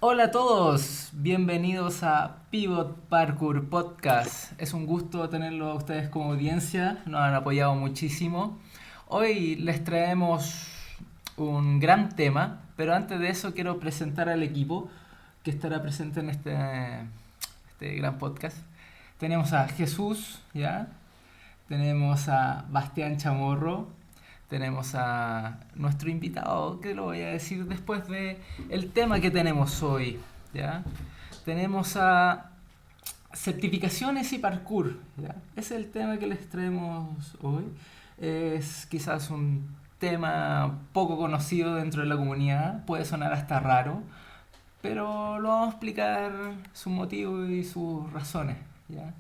Hola a todos, bienvenidos a Pivot Parkour Podcast. Es un gusto tenerlos a ustedes como audiencia, nos han apoyado muchísimo. Hoy les traemos un gran tema, pero antes de eso quiero presentar al equipo que estará presente en este gran podcast. Tenemos a Jesús, ¿ya? Tenemos a Bastián Chamorro, tenemos a nuestro invitado, que lo voy a decir después de el tema que tenemos hoy, ¿ya? Tenemos a certificaciones y parkour, ¿ya? Ese es el tema que les traemos hoy. Es quizás un tema poco conocido dentro de la comunidad, puede sonar hasta raro, pero lo vamos a explicar su motivo y sus razones, ¿ya?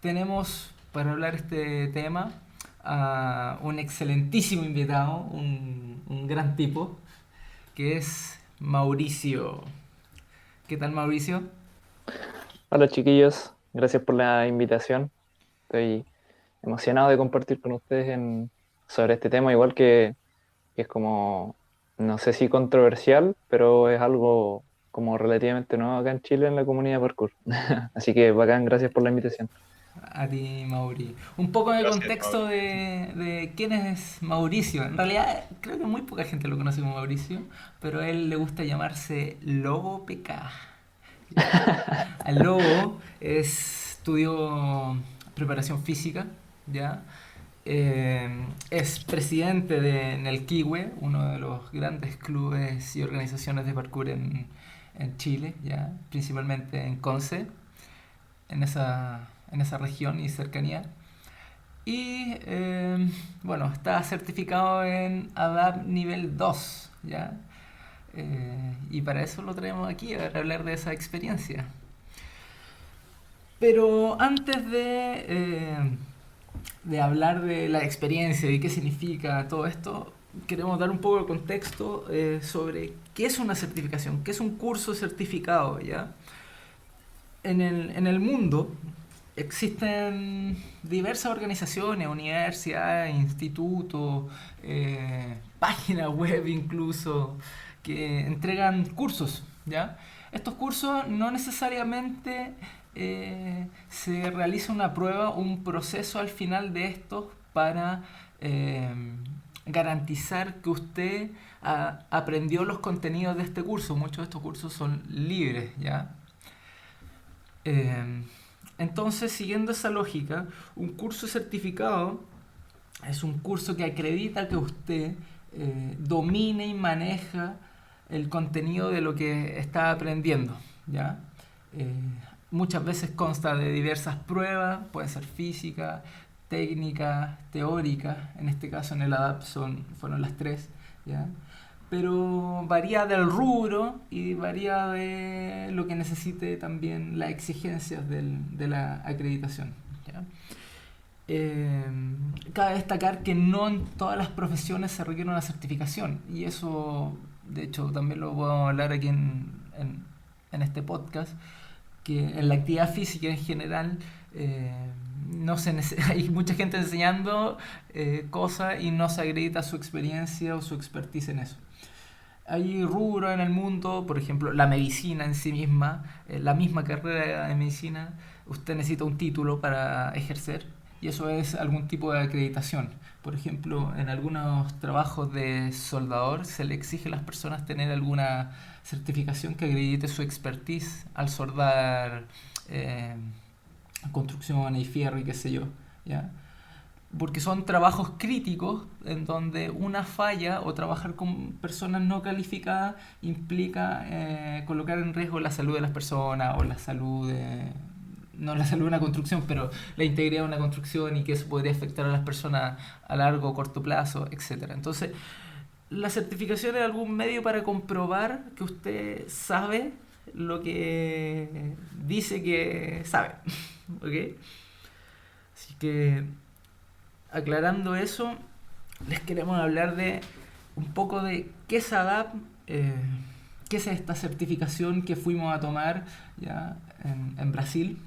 Tenemos para hablar este tema a un excelentísimo invitado, un gran tipo, que es Mauricio. ¿Qué tal, Mauricio? Hola chiquillos, gracias por la invitación. Estoy emocionado de compartir con ustedes sobre este tema, igual que es como, no sé si controversial, pero es algo como relativamente nuevo acá en Chile en la comunidad parkour. Así que bacán, gracias por la invitación. A ti, Mauri. Un poco de Gracias, contexto Mauri. de quién es Mauricio. En realidad, creo que muy poca gente lo conoce como Mauricio, pero a él le gusta llamarse Lobo PK. Al Lobo estudió preparación física, ¿ya? Es presidente de Nelquihue, uno de los grandes clubes y organizaciones de parkour en Chile, ¿ya? Principalmente en Conce, en esa región y cercanía. Y bueno, está certificado en ADAP nivel 2, ¿ya? Y para eso lo traemos aquí, para hablar de esa experiencia. Pero antes de hablar de la experiencia y qué significa todo esto, queremos dar un poco de contexto sobre qué es una certificación, qué es un curso certificado, ¿ya? En el mundo existen diversas organizaciones, universidades, institutos, páginas web incluso, que entregan cursos, ¿ya? Estos cursos no necesariamente se realiza una prueba, un proceso al final de estos para eh, garantizar que usted aprendió los contenidos de este curso. Muchos de estos cursos son libres, ¿ya? Eh, entonces, siguiendo esa lógica, un curso certificado es un curso que acredita que usted domine y maneja el contenido de lo que está aprendiendo, ¿ya? Eh, Muchas veces consta de diversas pruebas, puede ser física, técnica, teórica, en este caso en el ADAP fueron las tres, ¿ya? Pero varía del rubro y varía de lo que necesite también las exigencias de la acreditación, ¿ya? Eh, Cabe destacar que no en todas las profesiones se requiere una certificación y eso, de hecho, también lo puedo hablar aquí en este podcast, que en la actividad física en general no se hay mucha gente enseñando cosas y no se acredita su experiencia o su expertise en eso. Hay rubros en el mundo, por ejemplo, la medicina en sí misma, la misma carrera de medicina, usted necesita un título para ejercer y eso es algún tipo de acreditación. Por ejemplo, en algunos trabajos de soldador se le exige a las personas tener alguna certificación que acredite su expertise al soldar eh, construcciones y fierro y qué sé yo, ¿ya? Porque son trabajos críticos en donde una falla o trabajar con personas no calificadas implica colocar en riesgo la salud de las personas o la salud de, no la salud de una construcción, pero la integridad de una construcción y que eso podría afectar a las personas a largo o corto plazo, etcétera. Entonces, la certificación es algún medio para comprobar que usted sabe lo que dice que sabe. ¿Ok? Así que aclarando eso, les queremos hablar de un poco de qué es ADAP, eh, qué es esta certificación que fuimos a tomar ya en Brasil.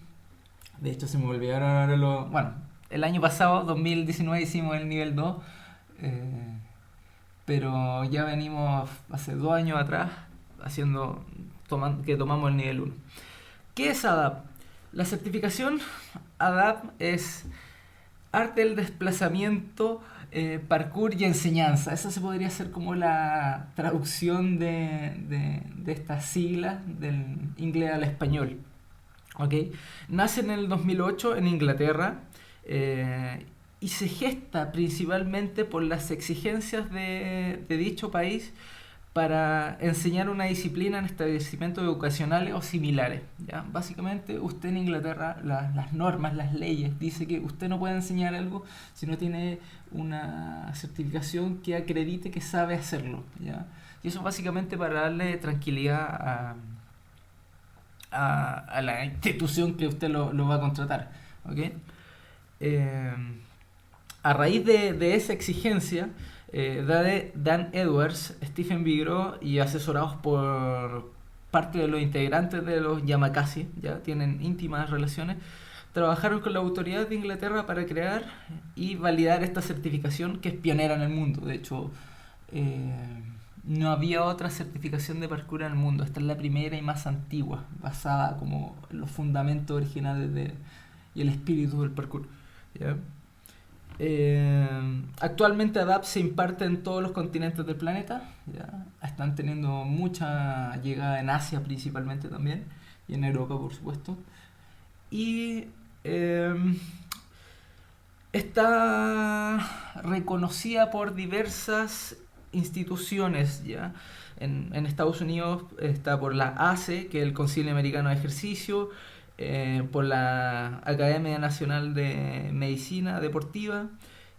De hecho, se me olvidaron ahora bueno, el año pasado, 2019, hicimos el nivel 2, pero ya venimos hace 2 años atrás haciendo que tomamos el nivel 1. ¿Qué es ADAPT? La certificación ADAPT es arte del desplazamiento, parkour y enseñanza. Esa se podría ser como la traducción de estas siglas del inglés al español. ¿Okay? Nace en el 2008 en Inglaterra, y se gesta principalmente por las exigencias de dicho país para enseñar una disciplina en establecimientos educacionales o similares. ¿Ya? Básicamente, usted en Inglaterra, las normas, las leyes, dice que usted no puede enseñar algo si no tiene una certificación que acredite que sabe hacerlo. ¿Ya? Y eso básicamente para darle tranquilidad a la institución que usted lo va a contratar. ¿Okay? Eh, a raíz de esa exigencia, Dan Edwards, Stephen Vigro y asesorados por parte de los integrantes de los Yamakasi, ya tienen íntimas relaciones, trabajaron con la autoridad de Inglaterra para crear y validar esta certificación que es pionera en el mundo. De hecho, eh, no había otra certificación de parkour en el mundo. Esta es la primera y más antigua, basada como en los fundamentos originales y el espíritu del parkour. ¿Ya? Actualmente ADAPT se imparte en todos los continentes del planeta. ¿Ya? Están teniendo mucha llegada en Asia principalmente también, y en Europa por supuesto. Y está reconocida por diversas instituciones. ¿Ya? En Estados Unidos está por la ACE, que es el Concilio Americano de Ejercicio, por la Academia Nacional de Medicina Deportiva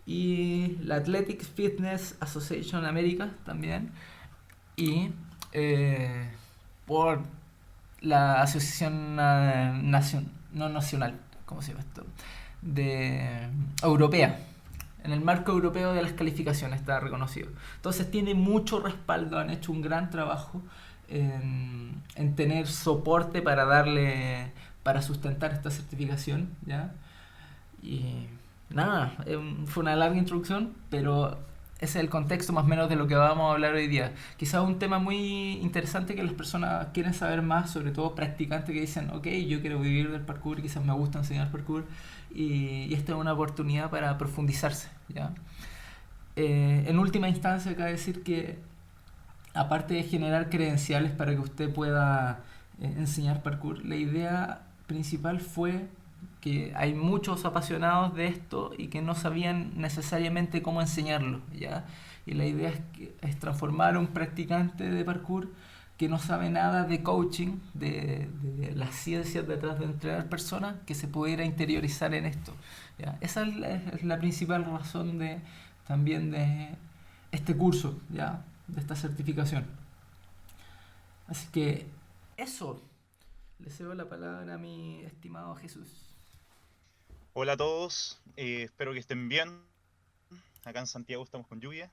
y la Athletic Fitness Association America también, y por la Asociación no nacional, ¿cómo se llama esto? De europea. En el marco europeo de las calificaciones está reconocido. Entonces tiene mucho respaldo, han hecho un gran trabajo en tener soporte para sustentar esta certificación, ¿ya? Y nada, fue una larga introducción, pero ese es el contexto más o menos de lo que vamos a hablar hoy día. Quizás un tema muy interesante que las personas quieren saber más, sobre todo practicantes que dicen, ok, yo quiero vivir del parkour, quizás me gusta enseñar parkour, y esta es una oportunidad para profundizarse, ¿ya? En última instancia, cabe decir que aparte de generar credenciales para que usted pueda enseñar parkour, la idea principal fue que hay muchos apasionados de esto y que no sabían necesariamente cómo enseñarlo, ¿ya? Y la idea es transformar a un practicante de parkour que no sabe nada de coaching, de las ciencias detrás de entrenar personas, que se pudiera interiorizar en esto, ¿ya? Esa es la principal razón también de este curso, ¿ya? De esta certificación. Así que eso, le cedo la palabra a mi estimado Jesús. Hola a todos, espero que estén bien. Acá en Santiago estamos con lluvia.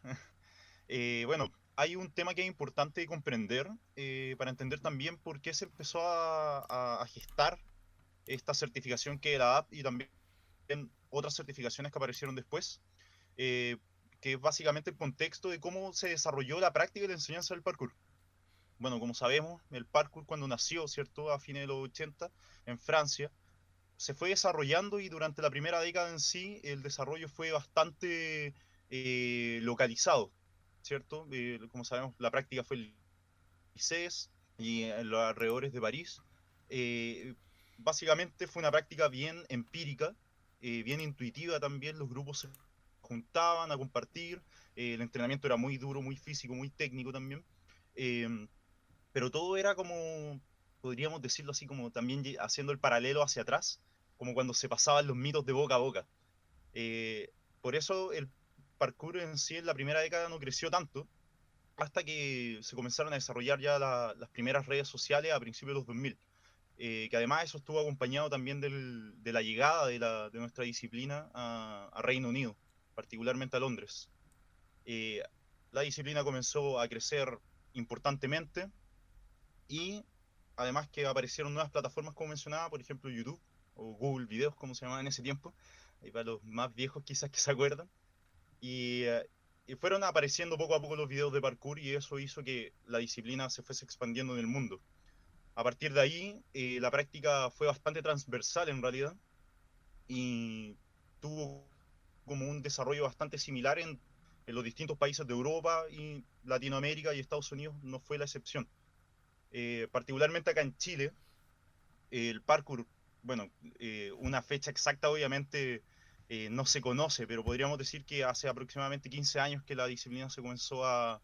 Bueno, hay un tema que es importante comprender para entender también por qué se empezó a gestar esta certificación que es la app y también otras certificaciones que aparecieron después, eh, que es básicamente el contexto de cómo se desarrolló la práctica y la enseñanza del parkour. Bueno, como sabemos, el parkour cuando nació, ¿cierto?, a fines de los 80 en Francia, se fue desarrollando y durante la primera década en sí el desarrollo fue bastante localizado, ¿cierto? Como sabemos, la práctica fue en Licés y en los alrededores de París. Eh, Básicamente fue una práctica bien empírica, bien intuitiva también, los grupos se juntaban a compartir, el entrenamiento era muy duro, muy físico, muy técnico también, eh, pero todo era como, podríamos decirlo así, como también haciendo el paralelo hacia atrás, como cuando se pasaban los mitos de boca a boca. Eh, por eso el parkour en sí en la primera década no creció tanto, hasta que se comenzaron a desarrollar ya las primeras redes sociales a principios de los 2000. Que además eso estuvo acompañado también de la llegada de nuestra disciplina a Reino Unido, particularmente a Londres. Eh, la disciplina comenzó a crecer importantemente y además que aparecieron nuevas plataformas como mencionaba, por ejemplo YouTube o Google Videos, como se llamaba en ese tiempo, y para los más viejos quizás que se acuerdan, y fueron apareciendo poco a poco los videos de parkour y eso hizo que la disciplina se fuese expandiendo en el mundo. A partir de ahí, la práctica fue bastante transversal en realidad y tuvo como un desarrollo bastante similar en los distintos países de Europa y Latinoamérica, y Estados Unidos no fue la excepción. Particularmente acá en Chile, el parkour, bueno, una fecha exacta obviamente no se conoce, pero podríamos decir que hace aproximadamente 15 años que la disciplina se comenzó a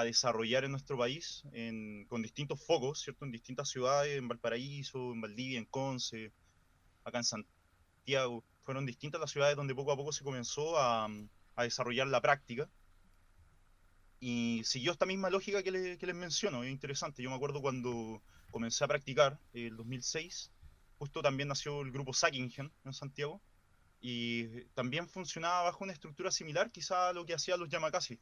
desarrollar en nuestro país con distintos focos, ¿cierto? En distintas ciudades, en Valparaíso, en Valdivia, en Conce, acá en Santiago. Fueron distintas las ciudades donde poco a poco se comenzó a desarrollar la práctica. Y siguió esta misma lógica que les menciono, es interesante. Yo me acuerdo cuando comencé a practicar, el 2006, justo también nació el grupo Sackingen en Santiago, y también funcionaba bajo una estructura similar quizá a lo que hacían los Yamakasi.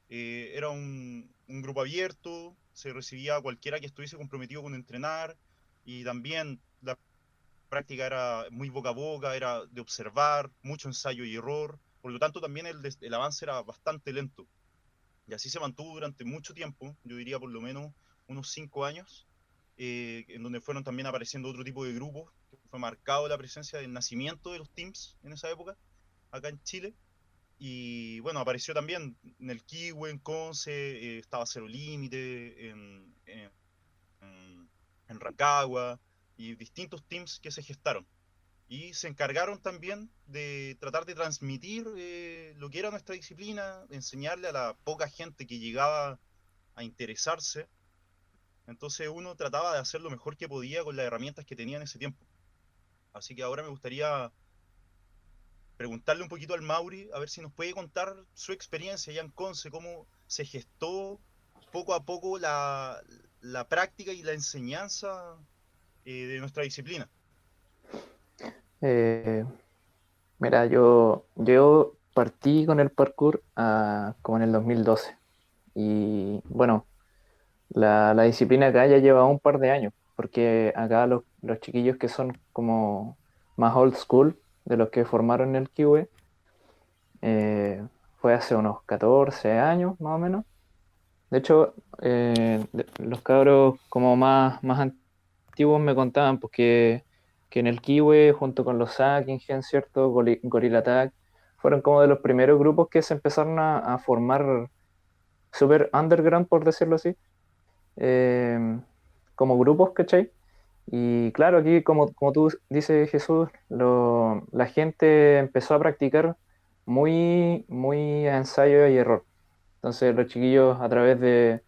Era un grupo abierto, se recibía a cualquiera que estuviese comprometido con entrenar, y también la práctica era muy boca a boca, era de observar, mucho ensayo y error, por lo tanto también el avance era bastante lento. Y así se mantuvo durante mucho tiempo, yo diría por lo menos unos 5 años, en donde fueron también apareciendo otro tipo de grupos, que fue marcado la presencia del nacimiento de los teams en esa época, acá en Chile. Y bueno, apareció también en el Kiwi, en Conce, estaba Cero Límite, en Rancagua, y distintos teams que se gestaron. Y se encargaron también de tratar de transmitir lo que era nuestra disciplina, de enseñarle a la poca gente que llegaba a interesarse. Entonces uno trataba de hacer lo mejor que podía con las herramientas que tenía en ese tiempo. Así que ahora me gustaría preguntarle un poquito al Mauri, a ver si nos puede contar su experiencia allá en Conce, cómo se gestó poco a poco la práctica y la enseñanza de nuestra disciplina. Eh, Mira, yo partí con el parkour como en el 2012 y bueno, la disciplina acá ya lleva un par de años, porque acá los chiquillos que son como más old school, de los que formaron el Kiwi, fue hace unos 14 años más o menos. De hecho, los cabros como más antiguos me contaban pues, que en el Kiwi, junto con los Sackingen, ¿cierto? Gorilla Tag, fueron como de los primeros grupos que se empezaron a formar super underground, por decirlo así, eh, como grupos, ¿cachai? Y claro, aquí, como tú dices, Jesús, la gente empezó a practicar muy a ensayo y error. Entonces los chiquillos a través de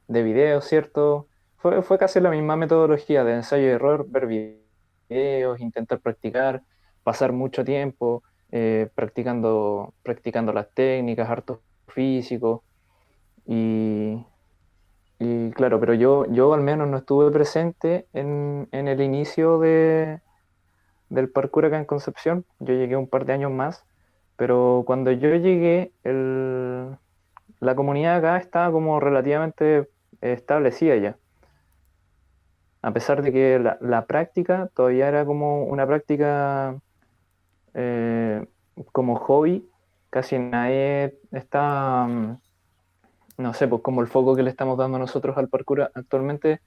videos, ¿cierto? Fue casi la misma metodología de ensayo y error, ver videos, intentar practicar, pasar mucho tiempo practicando las técnicas, harto físico. Y, y claro, pero yo al menos no estuve presente en el inicio del parkour acá en Concepción. Yo llegué un par de años más, pero cuando yo llegué, la comunidad acá estaba como relativamente establecida ya. A pesar de que la práctica todavía era como una práctica eh, como hobby, casi nadie está, no sé, pues como el foco que le estamos dando nosotros al parkour actualmente,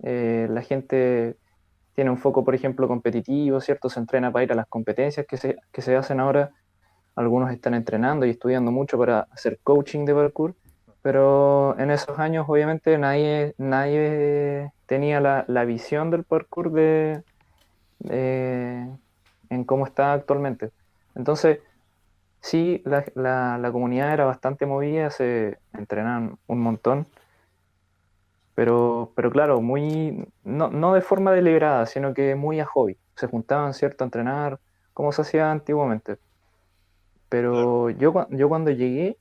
la gente tiene un foco, por ejemplo, competitivo, ¿cierto? Se entrena para ir a las competencias que se hacen ahora. Algunos están entrenando y estudiando mucho para hacer coaching de parkour, pero en esos años obviamente nadie tenía la visión del parkour de- en cómo está actualmente. Entonces, sí, la comunidad era bastante movida, se entrenaban un montón, pero claro, no de forma deliberada, sino que muy a hobby. Se juntaban, ¿cierto?, a entrenar, como se hacía antiguamente. Claro. Pero yo cuando llegué,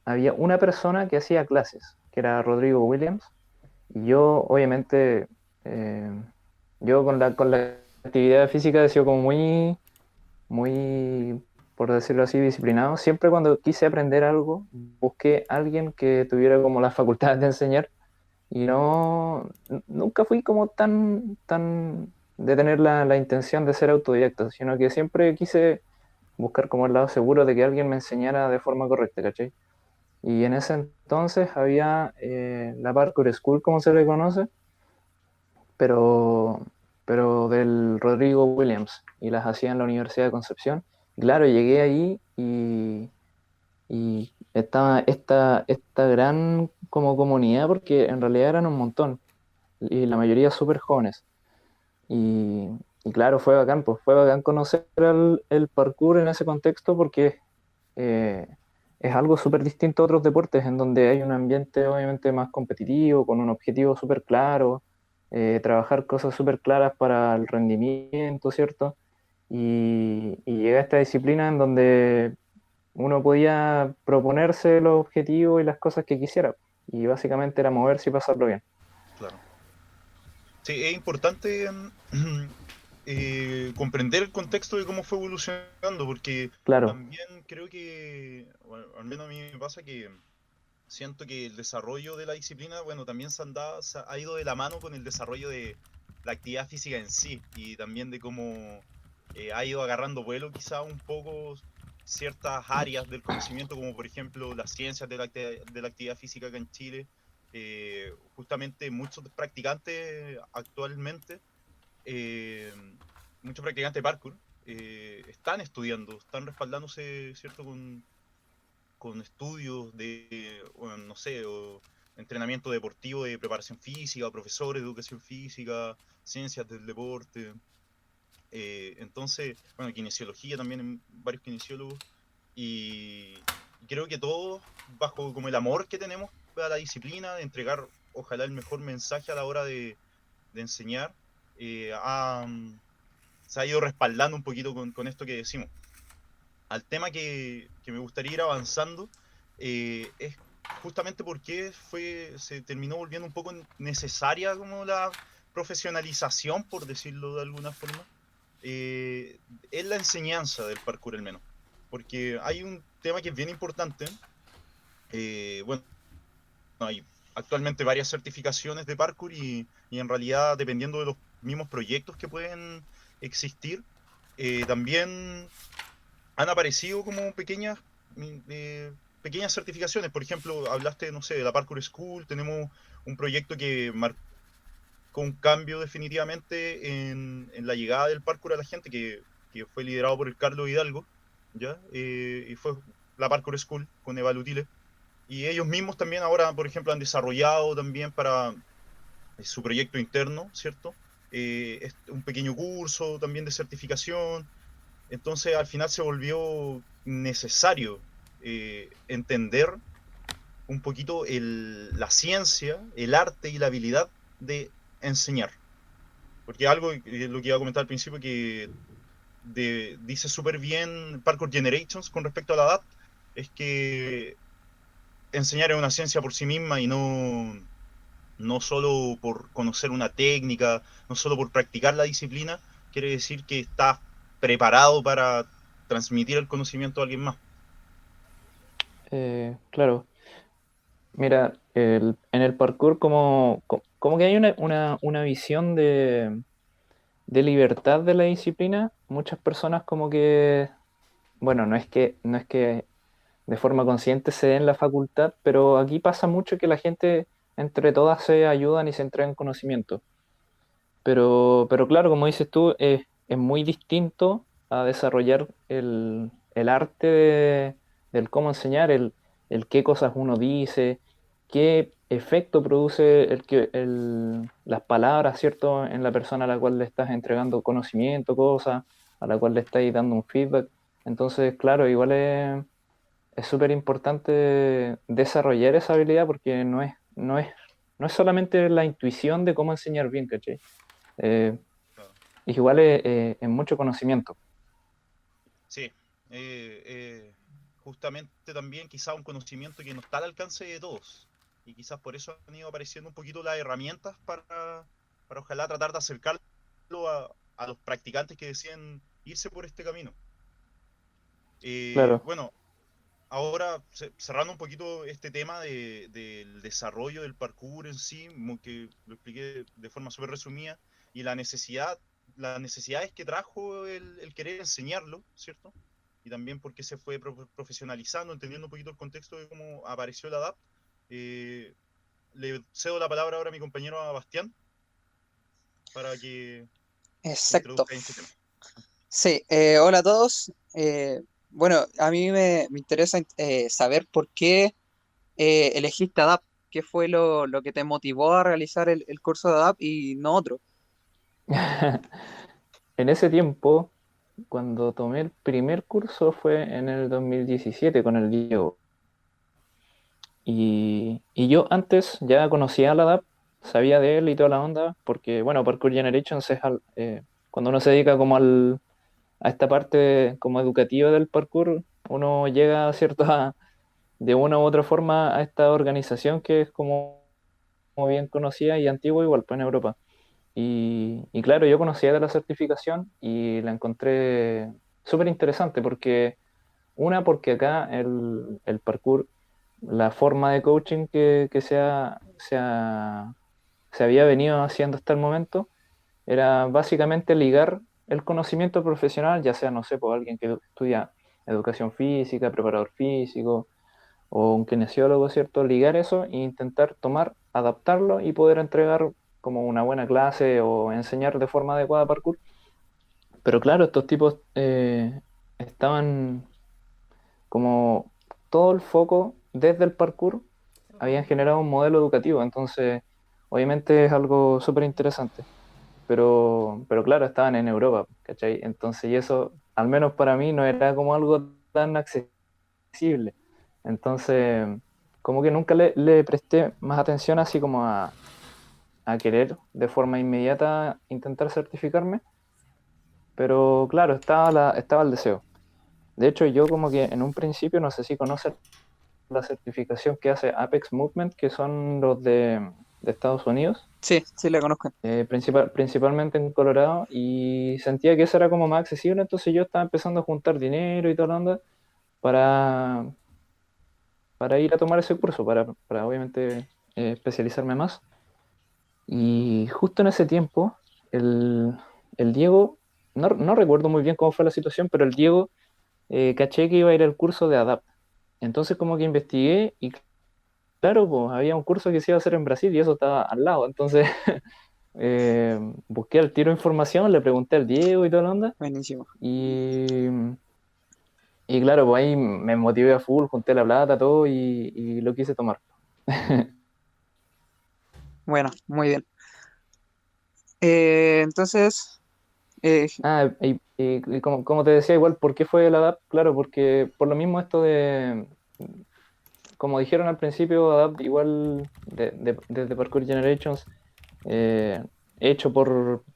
había una persona que hacía clases, que era Rodrigo Williams, y yo obviamente, eh, yo con la actividad física he sido como muy, por decirlo así, disciplinado. Siempre cuando quise aprender algo, busqué a alguien que tuviera como las facultades de enseñar y nunca fui como tan de tener la intención de ser autodidacta, sino que siempre quise buscar como el lado seguro de que alguien me enseñara de forma correcta, ¿cachai? Y en ese entonces había la Parkour School, como se le conoce, pero, pero del Rodrigo Williams, y las hacía en la Universidad de Concepción. Y claro, llegué ahí y estaba esta gran como comunidad, porque en realidad eran un montón, y la mayoría súper jóvenes. Y, y claro, fue bacán, pues fue bacán conocer el parkour en ese contexto, porque eh, es algo súper distinto a otros deportes en donde hay un ambiente obviamente más competitivo, con un objetivo súper claro, trabajar cosas súper claras para el rendimiento, ¿cierto? Y llega a esta disciplina en donde uno podía proponerse los objetivos y las cosas que quisiera, y básicamente era moverse y pasarlo bien. Claro. Sí, es importante comprender el contexto de cómo fue evolucionando, porque Claro, también creo que, bueno, al menos a mí me pasa que siento que el desarrollo de la disciplina, bueno, también ha ido de la mano con el desarrollo de la actividad física en sí y también de cómo ha ido agarrando vuelo quizá un poco ciertas áreas del conocimiento, como por ejemplo las ciencias de la actividad física acá en Chile. Justamente muchos practicantes actualmente, eh, muchos practicantes de parkour, están estudiando, están respaldándose, ¿cierto?, con estudios de, bueno, no sé, o entrenamiento deportivo de preparación física, o profesores de educación física, ciencias del deporte. Entonces, bueno, kinesiología también, varios kinesiólogos. Y creo que todos, bajo como el amor que tenemos a la disciplina, de entregar, ojalá, el mejor mensaje a la hora de enseñar, eh, ha, mm, se ha ido respaldando un poquito con esto que decimos. Al tema que me gustaría ir avanzando, es justamente porque se terminó volviendo un poco necesaria como la profesionalización, por decirlo de alguna forma, eh, es la enseñanza del parkour al menos. Porque hay un tema que es bien importante. Bueno, hay actualmente varias certificaciones de parkour y en realidad, dependiendo de los mismos proyectos que pueden existir, también han aparecido como pequeñas certificaciones. Por ejemplo, hablaste, no sé, de la Parkour School. Tenemos un proyecto que marcó un cambio definitivamente en la llegada del parkour a la gente, que fue liderado por el Carlos Hidalgo, ¿ya? Y fue la Parkour School con Eva Lutile. Y ellos mismos también ahora, por ejemplo, han desarrollado también para su proyecto interno, ¿cierto? Es un pequeño curso también de certificación. Entonces, al final se volvió necesario entender un poquito la ciencia, el arte y la habilidad de enseñar. Porque algo, lo que iba a comentar al principio, que dice súper bien Parkour Generations con respecto a la edad, es que enseñar es una ciencia por sí misma y no solo por conocer una técnica, no solo por practicar la disciplina, quiere decir que estás preparado para transmitir el conocimiento a alguien más. claro. Mira, en el parkour como que hay una visión de libertad de la disciplina. Muchas personas como que, bueno, no es que de forma consciente se den la facultad, pero aquí pasa mucho que la gente entre todas se ayudan y se entregan conocimiento. Pero claro, como dices tú, es muy distinto a desarrollar el arte del cómo enseñar, el qué cosas uno dice, qué efecto produce las palabras, ¿cierto?, en la persona a la cual le estás entregando conocimiento, cosas, a la cual le estás dando un feedback. Entonces, claro, igual es súper importante desarrollar esa habilidad, porque no es solamente la intuición de cómo enseñar bien, ¿cachai? Eh, Claro. igual es mucho conocimiento. Sí, justamente también quizá un conocimiento que no está al alcance de todos. Y quizás por eso han ido apareciendo un poquito las herramientas para ojalá tratar de acercarlo a los practicantes que deciden irse por este camino. Claro, Bueno, ahora, cerrando un poquito este tema del desarrollo del parkour en sí, que lo expliqué de forma súper resumida, y las necesidades que trajo el querer enseñarlo, ¿cierto? Y también porque se fue profesionalizando, entendiendo un poquito el contexto de cómo apareció la DAP. Le cedo la palabra ahora a mi compañero a Bastián. para que te Exacto. introduzcas en este tema. Sí, hola a todos. Bueno, a mí me interesa saber por qué elegiste ADAP. ¿Qué fue lo que te motivó a realizar el curso de ADAP y no otro? En ese tiempo, cuando tomé el primer curso fue en el 2017 con el Diego. Y yo antes ya conocía a la DAP, sabía de él y toda la onda, porque, bueno, Parkour Generations es cuando uno se dedica como a esta parte como educativa del parkour, uno llega, ¿cierto?, de una u otra forma a esta organización que es como bien conocida y antigua igual, pues en Europa. Y claro, yo conocía de la certificación y la encontré súper interesante porque acá el parkour, la forma de coaching que se había venido haciendo hasta el momento, era básicamente ligar el conocimiento profesional, ya sea, no sé, por alguien que estudia educación física, preparador físico o un kinesiólogo, ¿cierto? Ligar eso e intentar tomar, adaptarlo y poder entregar como una buena clase o enseñar de forma adecuada parkour. Pero claro, estos tipos estaban como todo el foco desde el parkour, habían generado un modelo educativo, entonces obviamente es algo súper interesante. Pero claro, estaban en Europa, ¿cachai? Entonces, y eso, al menos para mí, no era como algo tan accesible. Entonces, como que nunca le presté más atención así como a querer de forma inmediata intentar certificarme, pero claro, estaba el deseo. De hecho, yo como que en un principio, no sé si conoces la certificación que hace Apex Movement, que son los de Estados Unidos, Sí, sí, la conozco. principalmente en Colorado, y sentía que eso era como más accesible, entonces yo estaba empezando a juntar dinero y toda la onda para, para ir a tomar ese curso, para obviamente especializarme más. Y justo en ese tiempo, el, el Diego, no recuerdo muy bien cómo fue la situación, pero el Diego caché que iba a ir al curso de ADAPT. Entonces como que investigué y claro, pues había un curso que se iba a hacer en Brasil y eso estaba al lado. Entonces busqué al tiro información, le pregunté al Diego y toda la onda. Buenísimo. Y, y claro, pues ahí me motivé a full, junté la plata, todo y lo quise tomar. Bueno, muy bien. Entonces, Y como te decía, igual, ¿por qué fue la ADAPT? Claro, porque por lo mismo esto como dijeron al principio, ADAPT igual desde Parkour Generations, eh, hecho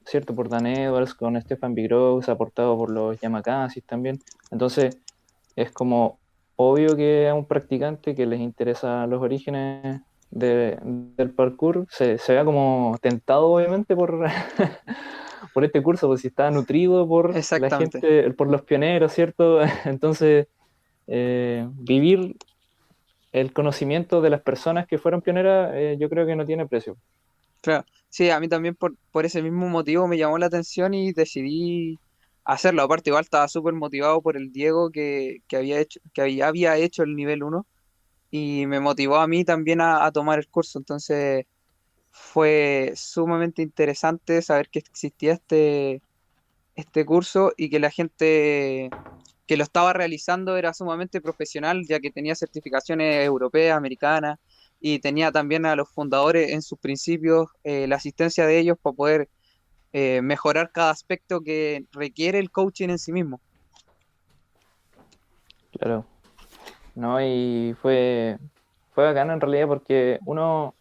cierto, por Dan Edwards, con Stefan Bigross, aportado por los Yamakasis también. Entonces, es como obvio que a un practicante que les interesa los orígenes del parkour se vea como tentado, obviamente, por este curso, pues si está nutrido por la exactamente. gente, por los pioneros, ¿cierto? Entonces, vivir el conocimiento de las personas que fueron pioneras, yo creo que no tiene precio. Claro. Sí, a mí también por ese mismo motivo me llamó la atención y decidí hacerlo. Aparte, igual estaba súper motivado por el Diego que había hecho el nivel uno y me motivó a mí también a tomar el curso. Entonces fue sumamente interesante saber que existía este curso y que la gente que lo estaba realizando era sumamente profesional, ya que tenía certificaciones europeas, americanas, y tenía también a los fundadores en sus principios la asistencia de ellos para poder mejorar cada aspecto que requiere el coaching en sí mismo. Claro, ¿no? Y fue bacano en realidad porque uno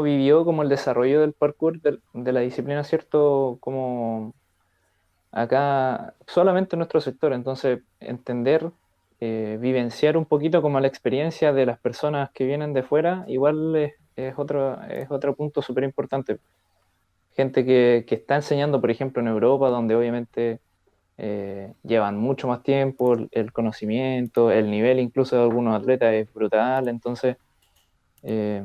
vivió como el desarrollo del parkour, de la disciplina, ¿cierto? Como acá, solamente en nuestro sector, entonces entender, vivenciar un poquito como la experiencia de las personas que vienen de fuera, igual es otro punto súper importante. Gente que está enseñando, por ejemplo, en Europa, donde obviamente llevan mucho más tiempo, el conocimiento, el nivel incluso de algunos atletas es brutal, entonces eh,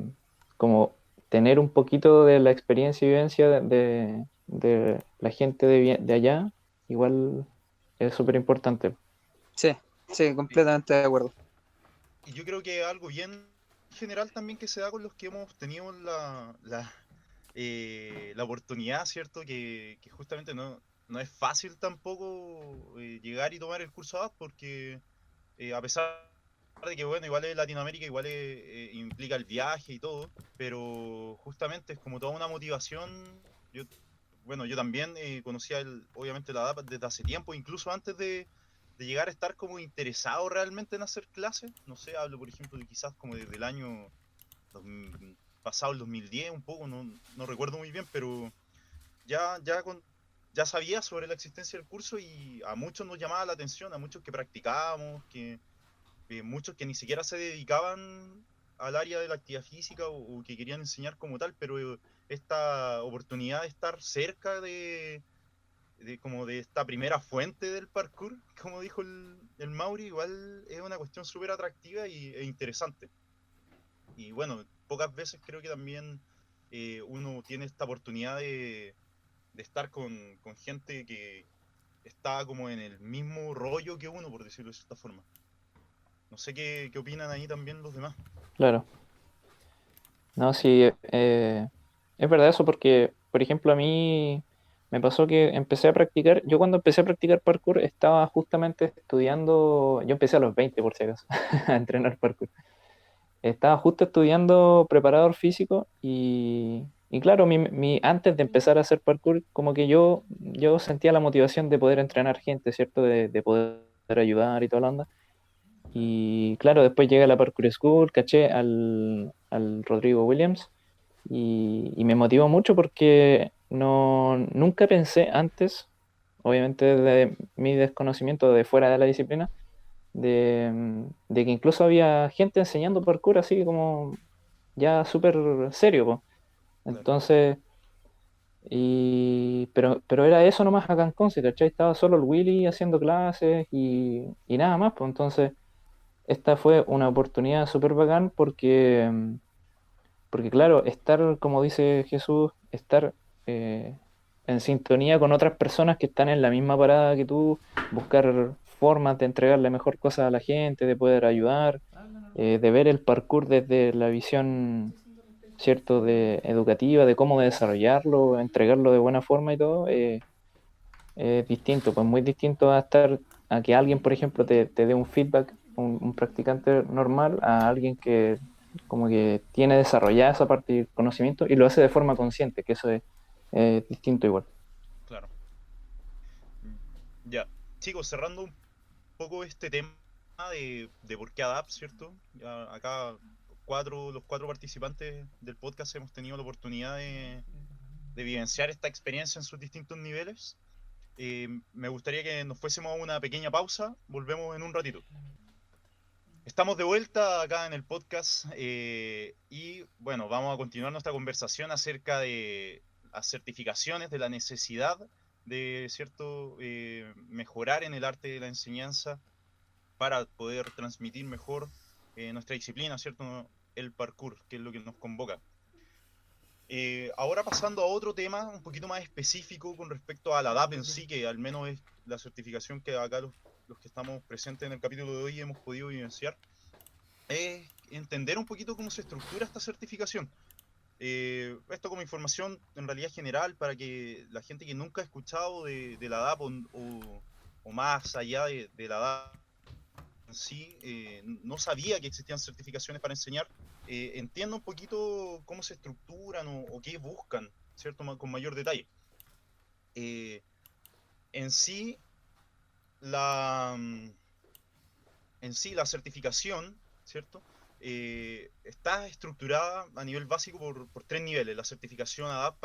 como tener un poquito de la experiencia y vivencia de la gente de allá, igual es súper importante. Sí, sí, Sí. completamente de acuerdo. Y yo creo que algo bien general también que se da con los que hemos tenido la oportunidad, ¿cierto? Que justamente no es fácil tampoco llegar y tomar el curso ADAPT porque a pesar de que, bueno, igual es Latinoamérica, igual implica el viaje y todo, pero justamente es como toda una motivación. Yo, bueno, yo también conocía obviamente la ADAPT desde hace tiempo, incluso antes de llegar a estar como interesado realmente en hacer clases. No sé, hablo por ejemplo de quizás como desde el año 2000 pasado, el 2010 un poco, no recuerdo muy bien, pero ya sabía sobre la existencia del curso y a muchos nos llamaba la atención, a muchos que practicábamos, muchos que ni siquiera se dedicaban al área de la actividad física o que querían enseñar como tal, pero esta oportunidad de estar cerca como de esta primera fuente del parkour, como dijo el Mauri, igual es una cuestión súper atractiva e interesante. Y bueno, pocas veces creo que también uno tiene esta oportunidad de estar con gente que está como en el mismo rollo que uno, por decirlo de cierta forma. No sé qué opinan ahí también los demás. Claro. No, sí, es verdad eso porque, por ejemplo, a mí me pasó que empecé a practicar, yo cuando empecé a practicar parkour estaba justamente estudiando, yo empecé a los 20 por si acaso, a entrenar parkour. Estaba justo estudiando preparador físico y claro, antes de empezar a hacer parkour, como que yo sentía la motivación de poder entrenar gente, ¿cierto? De poder ayudar y toda la onda. Y claro, después llega la Parkour School, caché al Rodrigo Williams y me motivó mucho porque nunca pensé antes, obviamente de mi desconocimiento de fuera de la disciplina, de que incluso había gente enseñando parkour así como ya súper serio, po. Claro, Entonces, pero era eso nomás acá en Conce, ¿cachai? Estaba solo el Willy haciendo clases y nada más, pues entonces esta fue una oportunidad súper bacán porque claro, estar, como dice Jesús, estar eh, en sintonía con otras personas que están en la misma parada que tú, buscar formas de entregarle mejor cosas a la gente, de poder ayudar, de ver el parkour desde la visión, cierto, de educativa, de cómo desarrollarlo, entregarlo de buena forma y todo, es distinto, pues muy distinto a que alguien, por ejemplo, te dé un feedback, un practicante normal, a alguien que como que tiene desarrollada esa parte del conocimiento y lo hace de forma consciente, que eso es distinto igual. claro. Ya. Chicos, cerrando un poco este tema de por qué ADAPT, ¿cierto? Ya acá los cuatro participantes del podcast hemos tenido la oportunidad de vivenciar esta experiencia en sus distintos niveles. Me gustaría que nos fuésemos a una pequeña pausa. Volvemos en un ratito. Estamos de vuelta acá en el podcast y bueno, vamos a continuar nuestra conversación acerca de las certificaciones, de la necesidad de cierto mejorar en el arte de la enseñanza para poder transmitir mejor nuestra disciplina, ¿cierto? El parkour, que es lo que nos convoca. Ahora pasando a otro tema un poquito más específico con respecto a la DAP en sí, que al menos es la certificación que acá los que estamos presentes en el capítulo de hoy hemos podido vivenciar, es entender un poquito cómo se estructura esta certificación. Esto como información en realidad general para que la gente que nunca ha escuchado de la DAP o más allá de la DAP en sí, no sabía que existían certificaciones para enseñar, entienda un poquito cómo se estructuran o qué buscan, ¿cierto? Con mayor detalle. Eh, en sí, la, mm, la certificación, ¿cierto? Está estructurada a nivel básico por tres niveles. La certificación ADAPT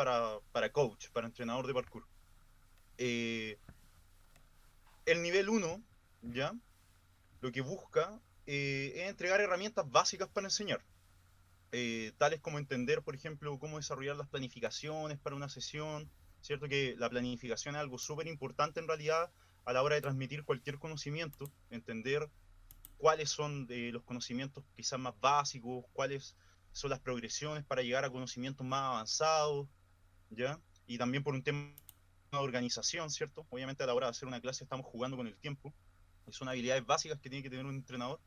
para coach, para entrenador de parkour. Eh, el nivel uno, ¿ya? Lo que busca es entregar herramientas básicas para enseñar. Tales como entender, por ejemplo, cómo desarrollar las planificaciones para una sesión, ¿cierto? Que la planificación es algo súper importante en realidad a la hora de transmitir cualquier conocimiento, entender cuáles son los conocimientos quizás más básicos, cuáles son las progresiones para llegar a conocimientos más avanzados, ¿ya? Y también por un tema de organización, ¿cierto? Obviamente a la hora de hacer una clase estamos jugando con el tiempo, y son habilidades básicas que tiene que tener un entrenador.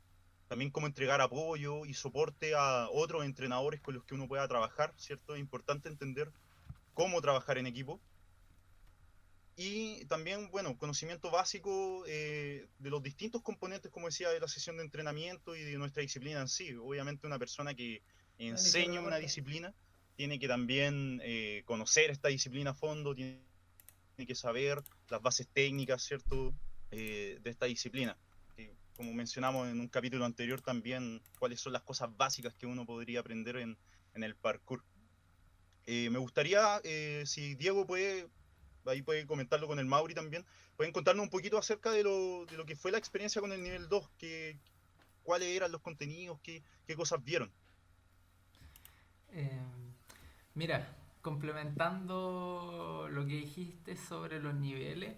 También cómo entregar apoyo y soporte a otros entrenadores con los que uno pueda trabajar, ¿cierto? Es importante entender cómo trabajar en equipo. Y también, bueno, conocimiento básico de los distintos componentes, como decía, de la sesión de entrenamiento y de nuestra disciplina en sí. Obviamente una persona que enseña una disciplina tiene que también conocer esta disciplina a fondo, tiene que saber las bases técnicas, ¿cierto?, de esta disciplina. Como mencionamos en un capítulo anterior también, cuáles son las cosas básicas que uno podría aprender en el parkour. Me gustaría, si Diego puede, ahí puede comentarlo con el Mauri también, pueden contarnos un poquito acerca de lo que fue la experiencia con el nivel 2, cuáles eran los contenidos, qué cosas vieron. Mira, complementando lo que dijiste sobre los niveles,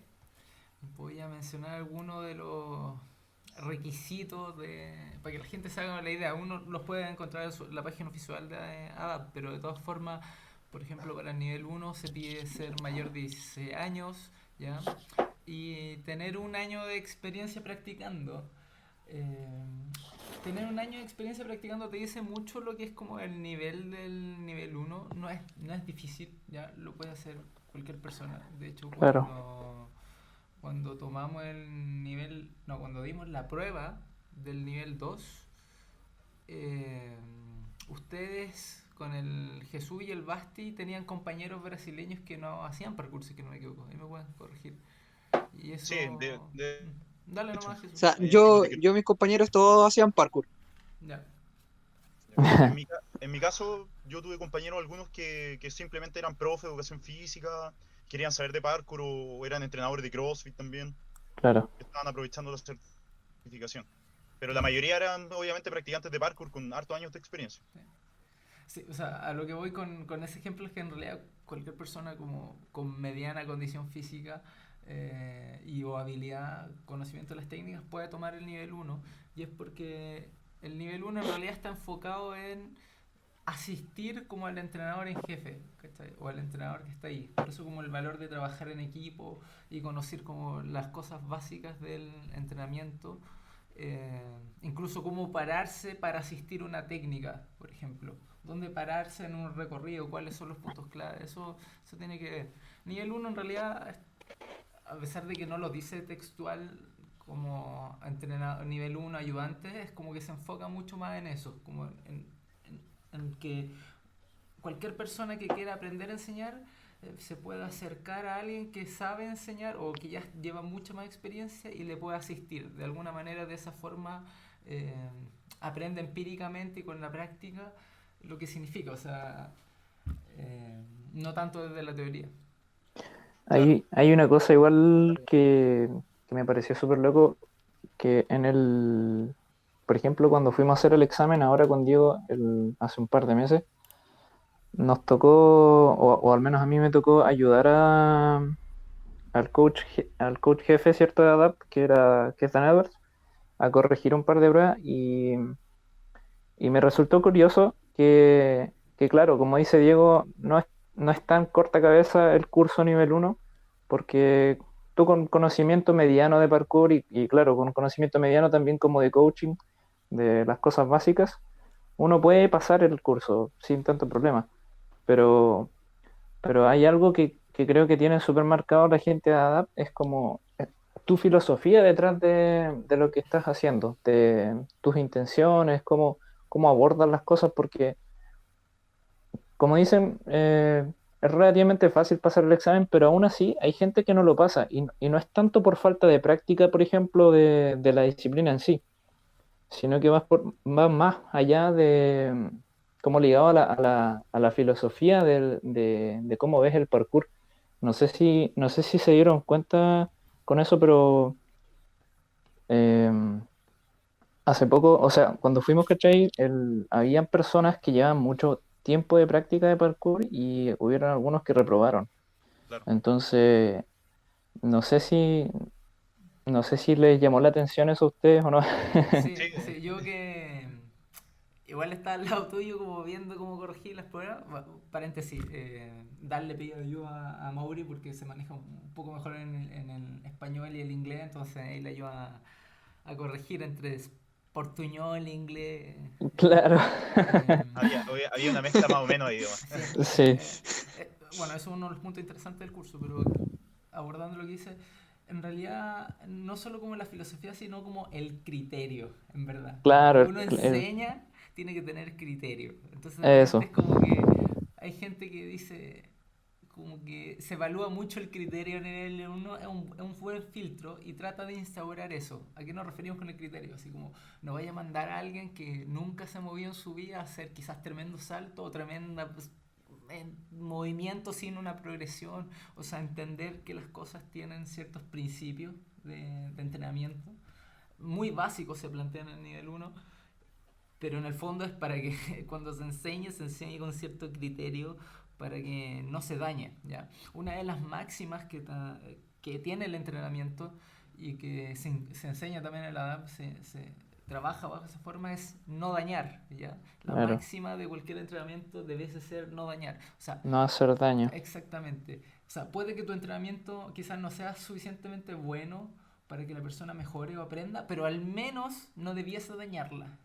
voy a mencionar algunos de los requisitos para que la gente se haga la idea. Uno los puede encontrar en la página oficial de ADAPT, pero de todas formas, por ejemplo, para el nivel 1 se pide ser mayor de 16 años, ¿ya? Y tener un año de experiencia practicando. Tener un año de experiencia practicando te dice mucho lo que es como el nivel del nivel 1. No es difícil, ya lo puede hacer cualquier persona. De hecho, Claro. cuando tomamos cuando dimos la prueba del nivel 2, ustedes con el Jesús y el Basti tenían compañeros brasileños que no hacían parkour, si que no me equivoco. Ahí me pueden corregir. Y eso... Sí, Dale hecho, nomás, Jesús. O sea, Diego, yo mis compañeros todos hacían parkour. Ya. En mi caso, yo tuve compañeros algunos que simplemente eran profe de educación física, querían saber de parkour o eran entrenadores de CrossFit también, Claro. estaban aprovechando la certificación. Pero la mayoría eran obviamente practicantes de parkour con hartos años de experiencia. Sí, o sea, a lo que voy con ese ejemplo es que en realidad cualquier persona como con mediana condición física o habilidad, conocimiento de las técnicas puede tomar el nivel 1, y es porque el nivel 1 en realidad está enfocado en asistir como al entrenador en jefe, ¿cachai? O al entrenador que está ahí. Por eso como el valor de trabajar en equipo y conocer como las cosas básicas del entrenamiento, incluso cómo pararse para asistir a una técnica, por ejemplo. Dónde pararse en un recorrido, cuáles son los puntos clave, eso tiene que ver. Nivel 1 en realidad, a pesar de que no lo dice textual como entrenador, nivel 1 ayudante, es como que se enfoca mucho más en eso, como en que cualquier persona que quiera aprender a enseñar se puede acercar a alguien que sabe enseñar o que ya lleva mucha más experiencia y le puede asistir. De alguna manera, de esa forma, aprende empíricamente y con la práctica lo que significa, o sea, no tanto desde la teoría. Hay una cosa igual que me pareció súper loco, que por ejemplo, cuando fuimos a hacer el examen ahora con Diego hace un par de meses, nos tocó, o al menos a mí me tocó ayudar al coach jefe, ¿cierto?, de ADAPT, que es Dan Edwards, a corregir un par de pruebas y me resultó curioso que claro, como dice Diego, no es tan corta cabeza el curso nivel 1, porque tú con conocimiento mediano de parkour y claro, con conocimiento mediano también como de coaching, de las cosas básicas, uno puede pasar el curso sin tanto problema. Pero hay algo que creo que tiene súper marcado la gente de ADAPT, es como tu filosofía detrás de lo que estás haciendo, de tus intenciones, cómo abordas las cosas, porque como dicen, es relativamente fácil pasar el examen, pero aún así hay gente que no lo pasa, y no es tanto por falta de práctica, por ejemplo, de la disciplina en sí, sino que va más allá de como ligado a la filosofía de cómo ves el parkour. No sé si se dieron cuenta con eso, pero eh, hace poco, o sea, cuando fuimos, ¿cachai? Habían personas que llevaban mucho tiempo de práctica de parkour y hubieron algunos que reprobaron. Claro. Entonces, no sé si, no sé si les llamó la atención eso a ustedes o no. Sí, yo que igual está al lado tuyo como viendo cómo corregir las pruebas. Paréntesis, darle pedido de ayuda a Mauri porque se maneja un poco mejor en el español y el inglés, entonces ahí le ayuda a corregir entre portuñol, inglés. Claro. Había una mezcla más o menos ahí, Sí, Sí. bueno, eso es uno de los puntos interesantes del curso, pero abordando lo que dice, en realidad no solo como la filosofía, sino como el criterio, en verdad. Lo Claro, que uno enseña tiene que tener criterio. Entonces de repente eso, es como que hay gente que dice, como que se evalúa mucho el criterio a nivel 1, es un buen filtro y trata de instaurar eso. ¿A qué nos referimos con el criterio? Así como no vaya a mandar a alguien que nunca se ha movido en su vida a hacer quizás tremendo salto o tremenda en movimiento sin una progresión, o sea, entender que las cosas tienen ciertos principios de entrenamiento. Muy básicos se plantean en el nivel 1, pero en el fondo es para que cuando se enseñe con cierto criterio para que no se dañe, ¿ya? Una de las máximas que tiene el entrenamiento y que se enseña también en la DAP, se trabaja bajo esa forma, es no dañar, ¿ya? La claro, máxima de cualquier entrenamiento debe ser no dañar. O sea, no hacer daño. exactamente. O sea, puede que tu entrenamiento quizás no sea suficientemente bueno para que la persona mejore o aprenda, pero al menos no debiese dañarla.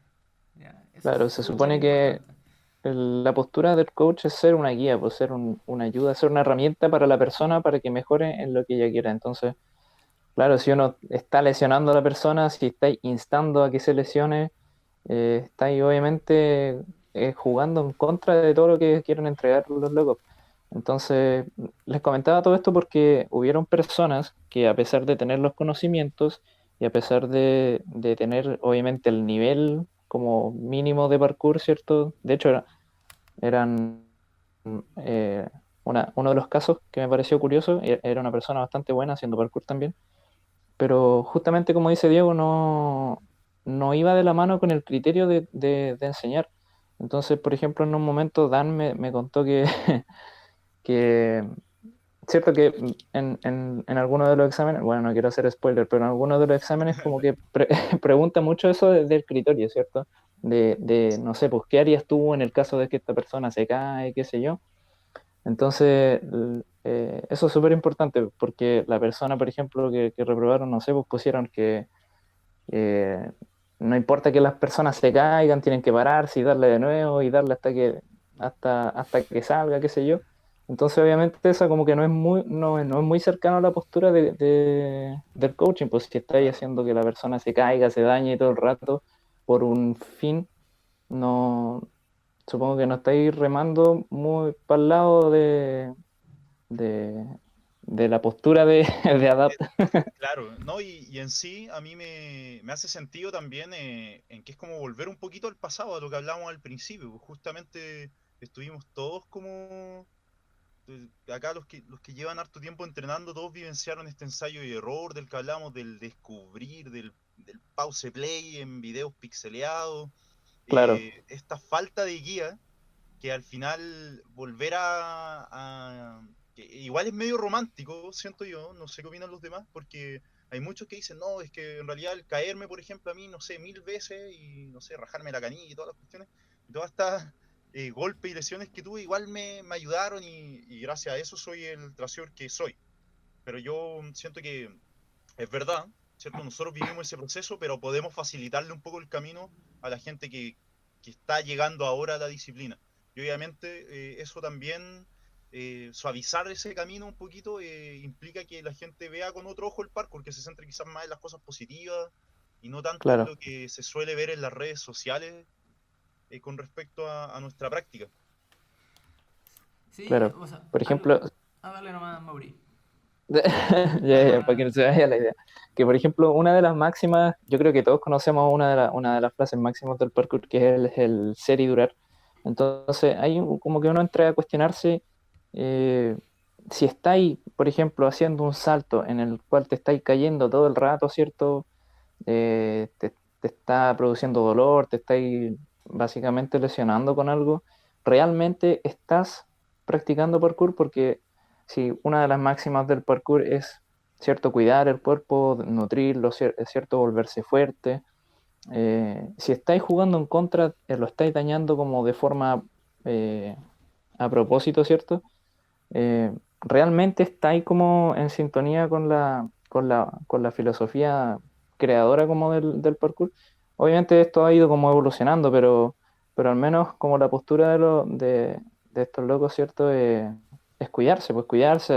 ¿Ya? Eso es Claro, se súper supone que importante. la postura del coach es ser una guía, pues ser una ayuda, ser una herramienta para la persona para que mejore en lo que ella quiera. Entonces, claro, si uno está lesionando a la persona, si está instando a que se lesione, está ahí obviamente jugando en contra de todo lo que quieren entregar los locos. Entonces, les comentaba todo esto porque hubieron personas que a pesar de tener los conocimientos y a pesar de tener obviamente el nivel como mínimo de parkour, ¿cierto? De hecho, eran eh, uno de los casos que me pareció curioso, era una persona bastante buena haciendo parkour también, pero justamente como dice Diego, no iba de la mano con el criterio de enseñar. Entonces, por ejemplo, en un momento Dan me contó que cierto que en algunos de los exámenes, bueno, no quiero hacer spoiler, pero en algunos de los exámenes como que pregunta mucho eso del criterio, ¿cierto? No sé, pues, ¿qué harías tú en el caso de que esta persona se cae, qué sé yo? Entonces, eso es súper importante porque la persona, por ejemplo, que reprobaron, no sé, pues pusieron que eh, no importa que las personas se caigan, tienen que pararse y darle de nuevo y darle hasta que salga, qué sé yo. Entonces, obviamente, eso como que no es muy cercano a la postura del coaching, pues si estáis Claro. haciendo que la persona se caiga, se dañe todo el rato por un fin, no, supongo que no estáis remando muy para el lado de, de la postura de Eh, adapt. claro, ¿no? Y en sí a mí me hace sentido también en que es como volver un poquito al pasado, a lo que hablábamos al principio, pues justamente estuvimos todos como acá los que llevan harto tiempo entrenando, todos vivenciaron este ensayo y error del que hablamos, del descubrir, del pause play en videos pixeleados, Claro, esta falta de guía que al final volver que igual es medio romántico, siento yo, no sé qué opinan los demás, porque hay muchos que dicen, no, es que en realidad el caerme, por ejemplo, a mí, no sé, 1000 veces y, no sé, rajarme la canilla y todas las cuestiones, y todas estas golpes y lesiones que tuve, igual me ayudaron y gracias a eso soy el traseador que soy. Pero yo siento que es verdad, ¿cierto? Nosotros vivimos ese proceso, pero podemos facilitarle un poco el camino a la gente que está llegando ahora a la disciplina. Y obviamente eso también, suavizar ese camino un poquito, implica que la gente vea con otro ojo el parkour, que se centre quizás más en las cosas positivas y no tanto en claro, lo que se suele ver en las redes sociales con respecto a nuestra práctica. Sí, claro. o sea, Por algo. ejemplo, Ah, dale nomás, Mauri. ya, Algo, ya, para que no se vaya la idea. Que por ejemplo, una de las máximas, yo creo que todos conocemos una de las frases máximas del parkour, que es el ser y durar. Entonces, como que uno entra a cuestionarse eh, si estáis, por ejemplo, haciendo un salto en el cual te estáis cayendo todo el rato, ¿cierto? Te está produciendo dolor, te estáis básicamente lesionando con algo. ¿Realmente estás practicando parkour? Porque si una de las máximas del parkour es, cierto, cuidar el cuerpo, nutrirlo, es cierto, volverse fuerte. Si estáis jugando en contra, lo estáis dañando como de forma eh, a propósito, ¿cierto? ¿Realmente estáis como en sintonía con la filosofía creadora como del parkour? Obviamente esto ha ido como evolucionando, pero al menos como la postura de estos locos, ¿cierto? es cuidarse,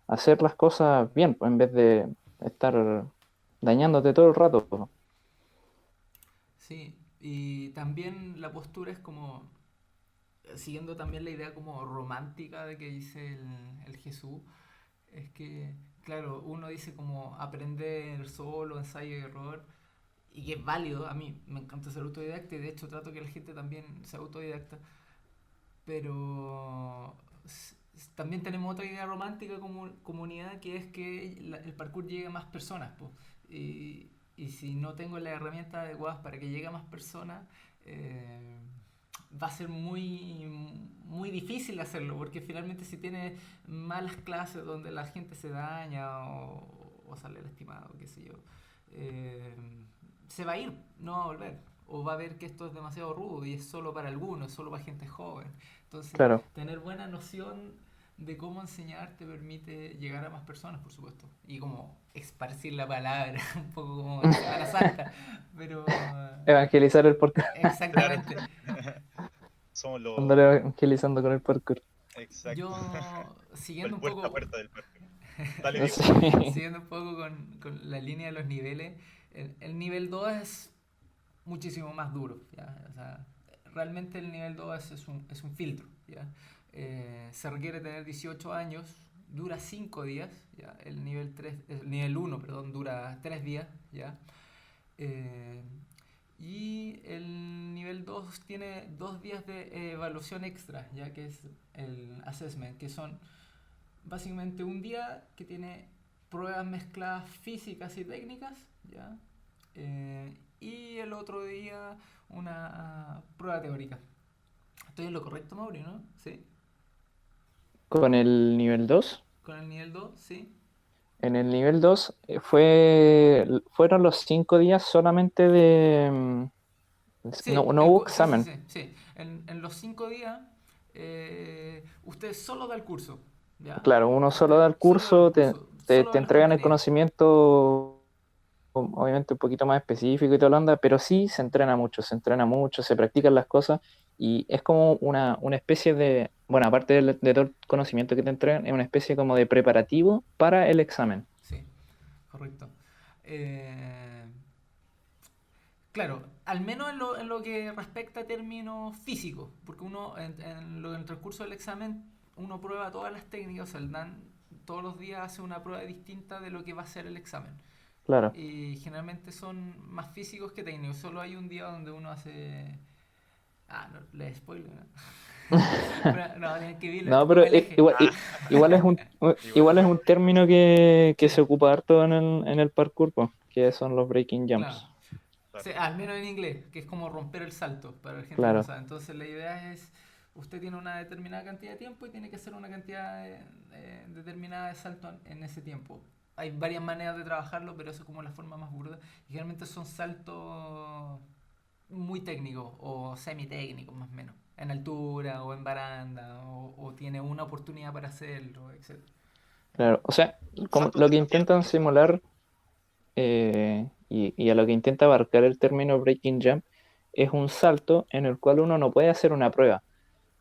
hacer las cosas bien, pues, en vez de estar dañándote todo el rato, pues. Sí, y también la postura es como, siguiendo también la idea como romántica de que dice el Jesús, es que, claro, uno dice como aprender solo, ensayo y error, y que es válido, a mí me encanta ser autodidacta y de hecho trato que la gente también sea autodidacta, pero también tenemos otra idea romántica como comunidad que es que el parkour llegue a más personas, po. Y si no tengo las herramientas adecuadas para que llegue a más personas, eh, va a ser muy difícil hacerlo, porque finalmente si tienes malas clases donde la gente se daña o sale lastimado, qué sé yo, eh, se va a ir, no va a volver. O va a ver que esto es demasiado rudo y es solo para algunos, es solo para gente joven. Entonces, Claro, tener buena noción de cómo enseñar te permite llegar a más personas, por supuesto. Y como esparcir la palabra, un poco como en Semana Santa. Pero, evangelizar el parkour, Claro, exactamente. somos andar los... evangelizando con el parkour. Exacto. Yo, El siguiendo un puerta a poco, puerta del parque. Dale, Diego. Sí, siguiendo un poco con la línea de los niveles, el nivel 2 es muchísimo más duro, ¿ya? O sea, realmente el nivel 2 es un filtro, ¿ya? Se requiere tener 18 años, dura 5 días, ¿ya? El nivel uno, perdón, dura 3 días, ¿ya? Eh, y el nivel 2 tiene 2 días de evaluación extra, ya que es el assessment, que son básicamente un día que tiene pruebas mezcladas físicas y técnicas, ¿ya? Y el otro día una prueba teórica. Estoy en lo correcto, Mauri, ¿no? Sí. con el nivel 2. Con el nivel 2 sí. En el nivel 2 fueron los 5 días solamente Sí, no hubo sí, sí, examen. sí, sí. En los 5 días, usted solo da el curso, ¿ya? Claro, uno solo da Usted el solo da el curso, curso, solo te da los entregan el contenidos. conocimiento, obviamente un poquito más específico y toda la onda, pero sí se entrena mucho, se practican las cosas y es como una especie de, bueno, aparte de todo el conocimiento que te entregan, es una especie como de preparativo para el examen. Sí, correcto. Eh, Claro, al menos en lo que respecta a términos físicos, porque uno en el transcurso del examen uno prueba todas las técnicas, o sea, el DAN todos los días hace una prueba distinta de lo que va a ser el examen. Claro. Y generalmente son más físicos que técnicos, solo hay un día donde uno hace... Ah, no, le spoiler, ¿no? Pero, no, tienen que verlo, No, no pero me aleje. Ah, igual es igual. un término que Sí, se ocupa harto en el parkour, po, que son los breaking claro. jumps. Claro. Sí, al menos en inglés, que es como romper el salto para la gente que no Claro, sabe. Entonces la idea es, usted tiene una determinada cantidad de tiempo y tiene que hacer una cantidad determinada de saltos en ese tiempo. Hay varias maneras de trabajarlo, pero eso es como la forma más burda. Y generalmente son saltos muy técnicos o semi-técnicos más o menos. En altura o en baranda o tiene una oportunidad para hacerlo, etc. claro. O sea, como Saltos lo que desafiantes intentan los llamamos. simular y a lo que intenta abarcar el término breaking jump es un salto en el cual uno no puede hacer una prueba.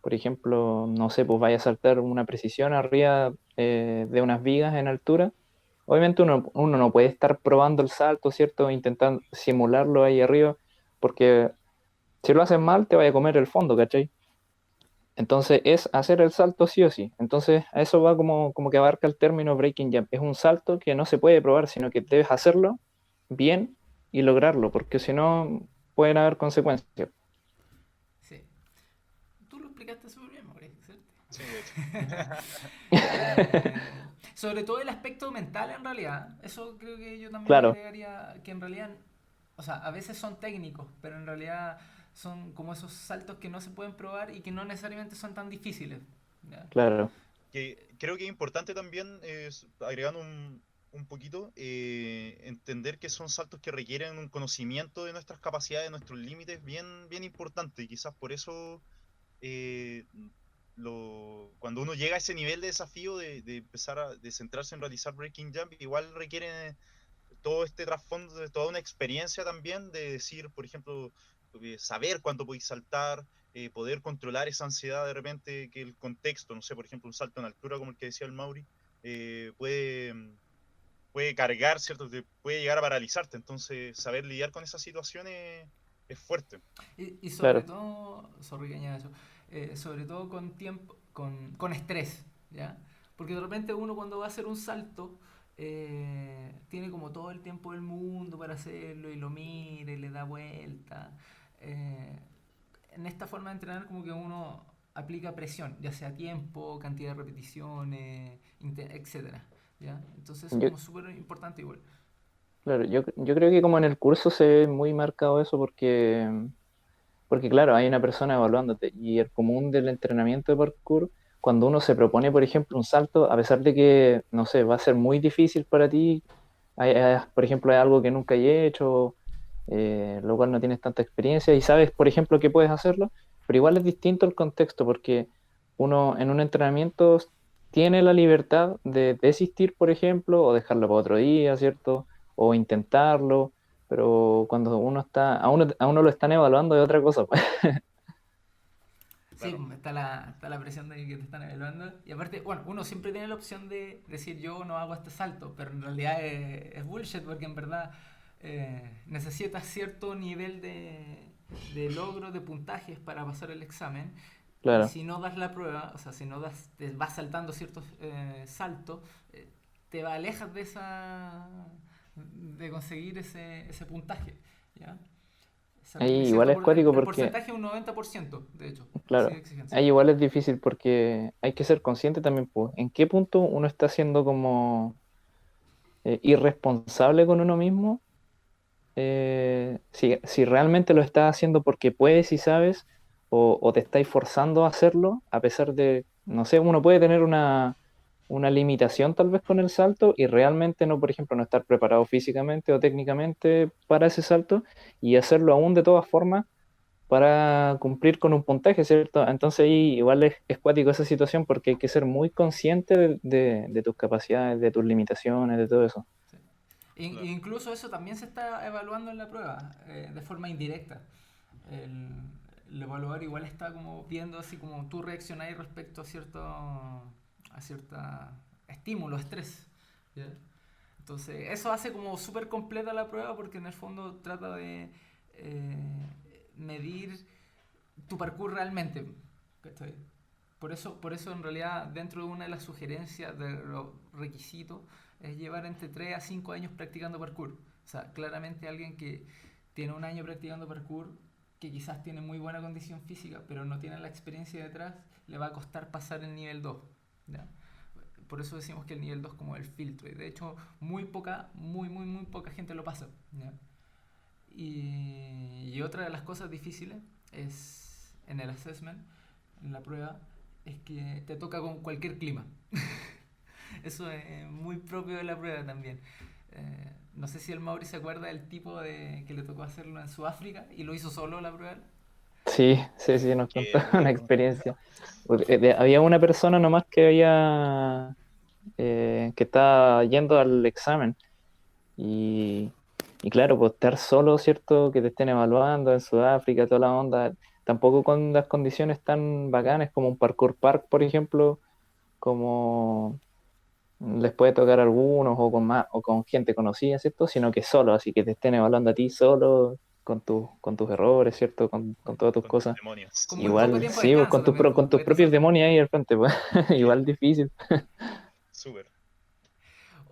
Por ejemplo, no sé, pues vaya a saltar una precisión arriba de unas vigas en altura. Obviamente uno no puede estar probando el salto, ¿cierto? Intentando simularlo ahí arriba, porque si lo haces mal te vaya a comer el fondo, ¿cachai? Entonces es hacer el salto sí o sí. Entonces a eso va como que abarca el término breaking jump. Es un salto que no se puede probar, sino que debes hacerlo bien y lograrlo, porque si no pueden haber consecuencias. Sí. Tú lo explicaste súper bien, Mauricio, ¿cierto? Sí, de hecho. Sobre todo el aspecto mental en realidad. Eso creo que yo también le Claro, agregaría que en realidad, o sea, a veces son técnicos, pero en realidad son como esos saltos que no se pueden probar y que no necesariamente son tan difíciles. ¿Ya? claro, Que creo que es importante también, agregando un poquito, entender que son saltos que requieren un conocimiento de nuestras capacidades, de nuestros límites, bien, bien importante. Y quizás por eso, eh, cuando uno llega a ese nivel de desafío de empezar de centrarse en realizar Breaking Jump, igual requiere todo este trasfondo, de toda una experiencia también, de decir, por ejemplo, saber cuánto podéis saltar, poder controlar esa ansiedad de repente que el contexto, no sé, por ejemplo, un salto en altura como el que decía el Mauri, puede cargar, ¿cierto? Te puede llegar a paralizarte, entonces saber lidiar con esas situaciones es fuerte. Y sobre Claro, todo, sorry que añada eso, sobre todo con tiempo, con estrés, ¿ya? Porque de repente uno cuando va a hacer un salto, tiene como todo el tiempo del mundo para hacerlo y lo mira y le da vuelta. Eh, en esta forma de entrenar como que uno aplica presión, ya sea tiempo, cantidad de repeticiones, etcétera, ¿ya? Entonces eso es yo, como súper importante igual. claro, yo creo que como en el curso se ve muy marcado eso porque claro, hay una persona evaluándote y el común del entrenamiento de parkour, cuando uno se propone, por ejemplo, un salto, a pesar de que, no sé, va a ser muy difícil para ti, por ejemplo, hay algo que nunca he hecho, lo cual no tienes tanta experiencia y sabes, por ejemplo, que puedes hacerlo, pero igual es distinto el contexto porque uno en un entrenamiento tiene la libertad de desistir, por ejemplo, o dejarlo para otro día, ¿cierto? O intentarlo, pero cuando uno está, a uno lo están evaluando es otra cosa, pues. Sí, Claro, está la presión de que te están evaluando. Y aparte, bueno, uno siempre tiene la opción de decir yo no hago este salto, pero en realidad es bullshit porque en verdad necesitas cierto nivel de logro, de puntajes para pasar el examen. Y Claro. si no das la prueba, o sea, si no das, te vas saltando ciertos saltos, te alejas de de conseguir ese puntaje, ¿ya? Ahí igual Cierto es cuático el porque, porcentaje es un 90% de hecho, así de claro, exigencia. ahí igual es difícil porque hay que ser consciente también, pues, en qué punto uno está siendo como irresponsable con uno mismo, si realmente lo estás haciendo porque puedes y sabes, o te estáis forzando a hacerlo, a pesar de, no sé, uno puede tener una limitación tal vez con el salto y realmente no, por ejemplo, no estar preparado físicamente o técnicamente para ese salto y hacerlo aún de todas formas para cumplir con un puntaje, ¿cierto? Entonces ahí igual es cuático esa situación porque hay que ser muy consciente de tus capacidades, de tus limitaciones, de todo eso. Sí. claro. Incluso eso también se está evaluando en la prueba, de forma indirecta. El, el evaluador igual está como viendo así como tú reaccionáis respecto a cierta estímulo, estrés. ¿Ya? Entonces, eso hace como súper completa la prueba porque en el fondo trata de medir tu parkour realmente. ¿Cachai? Por eso en realidad dentro de una de las sugerencias de los requisitos es llevar entre 3 a 5 años practicando parkour. O sea, claramente alguien que tiene un año practicando parkour, que quizás tiene muy buena condición física, pero no tiene la experiencia detrás, le va a costar pasar el nivel 2. ¿Ya? Por eso decimos que el nivel 2 es como el filtro. Y de hecho, muy poca gente lo pasa. ¿Ya? Y otra de las cosas difíciles es en el assessment, en la prueba, es que te toca con cualquier clima. Eso es muy propio de la prueba también. No sé si el Mauri se acuerda del tipo que le tocó hacerlo en Sudáfrica y lo hizo solo la prueba. Sí, sí, sí, nos contó Qué una duro. experiencia. Había una persona nomás que estaba yendo al examen y, y claro, pues estar solo, ¿cierto? Que te estén evaluando en Sudáfrica, toda la onda, tampoco con las condiciones tan bacanas como un parkour park, por ejemplo, como les puede tocar a algunos o con más o con gente conocida, ¿cierto? Sino que solo, así que te estén evaluando a ti solo con tus errores, ¿cierto? Con todas tus Con tus cosas. demonios. Con muy poco Igual, tiempo de sí, pues, descanso también, con tus porque te propios salta. demonios ahí al frente, pues, igual Claro, difícil. súper.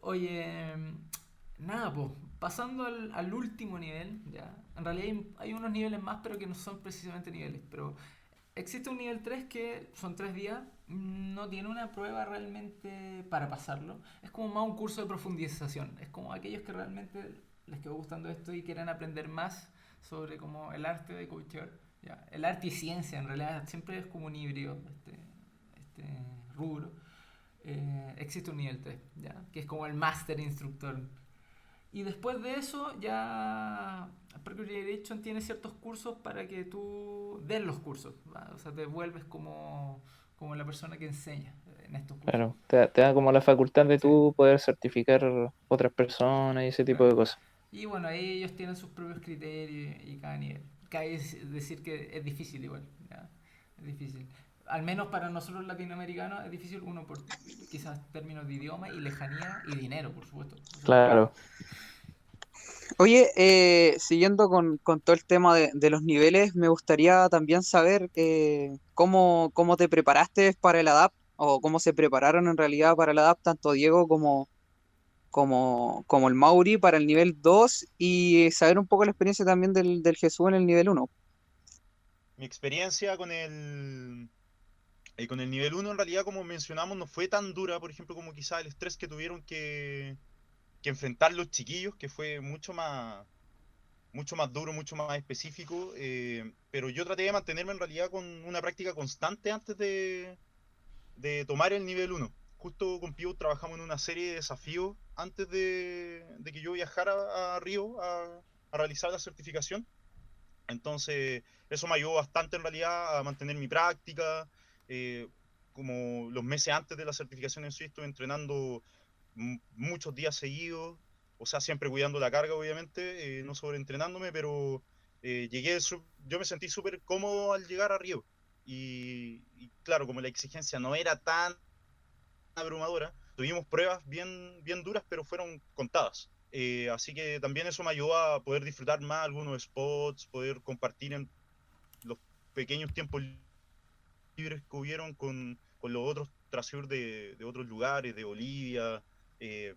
Oye, nada, pues, pasando al último nivel, ya. En realidad hay unos niveles más, pero que no son precisamente niveles. Pero existe un nivel 3 que son 3 días, no tiene una prueba realmente para pasarlo. Es como más un curso de profundización. Es como aquellos que realmente les quedó gustando esto y quieren aprender más sobre como el arte de coachear. Ya. El arte y ciencia en realidad siempre es como un híbrido, este rubro. Existe un nivel 3, ¿ya? Que es como el Master Instructor. Y después de eso ya Parkour Generation tiene ciertos cursos para que tú des los cursos, ¿va? O sea, te vuelves como la persona que enseña en estos cursos. Claro, te da como la facultad de Sí, tú poder certificar otras personas y ese tipo claro. de cosas. Y bueno, ahí ellos tienen sus propios criterios y cada nivel. cae decir que es difícil igual, ¿ya? Es difícil. Al menos para nosotros latinoamericanos es difícil, uno por quizás términos de idioma y lejanía y dinero, por supuesto. O sea, Claro. Oye, siguiendo con todo el tema de los niveles, me gustaría también saber cómo te preparaste para el ADAPT o cómo se prepararon en realidad para el ADAPT tanto Diego como el Mauri para el nivel 2 y saber un poco la experiencia también del Jesús en el nivel uno. Mi experiencia con el nivel uno en realidad, como mencionamos, no fue tan dura, por ejemplo, como quizá el estrés que tuvieron que enfrentar los chiquillos, que fue mucho más duro, mucho más específico, pero yo traté de mantenerme en realidad con una práctica constante antes de tomar el nivel uno. Justo con Pío trabajamos en una serie de desafíos antes de que yo viajara a Río a realizar la certificación. Entonces, eso me ayudó bastante en realidad a mantener mi práctica. eh, Como los meses antes de la certificación en sí estuve entrenando muchos días seguidos, o sea, siempre cuidando la carga, obviamente, no sobreentrenándome, pero yo me sentí súper cómodo al llegar a Río. Y claro, como la exigencia no era tan abrumadora, tuvimos pruebas bien duras, pero fueron contadas. Así que también eso me ayudó a poder disfrutar más algunos spots, poder compartir en los pequeños tiempos libres que hubieron con los otros trasur de otros lugares, de Bolivia. eh,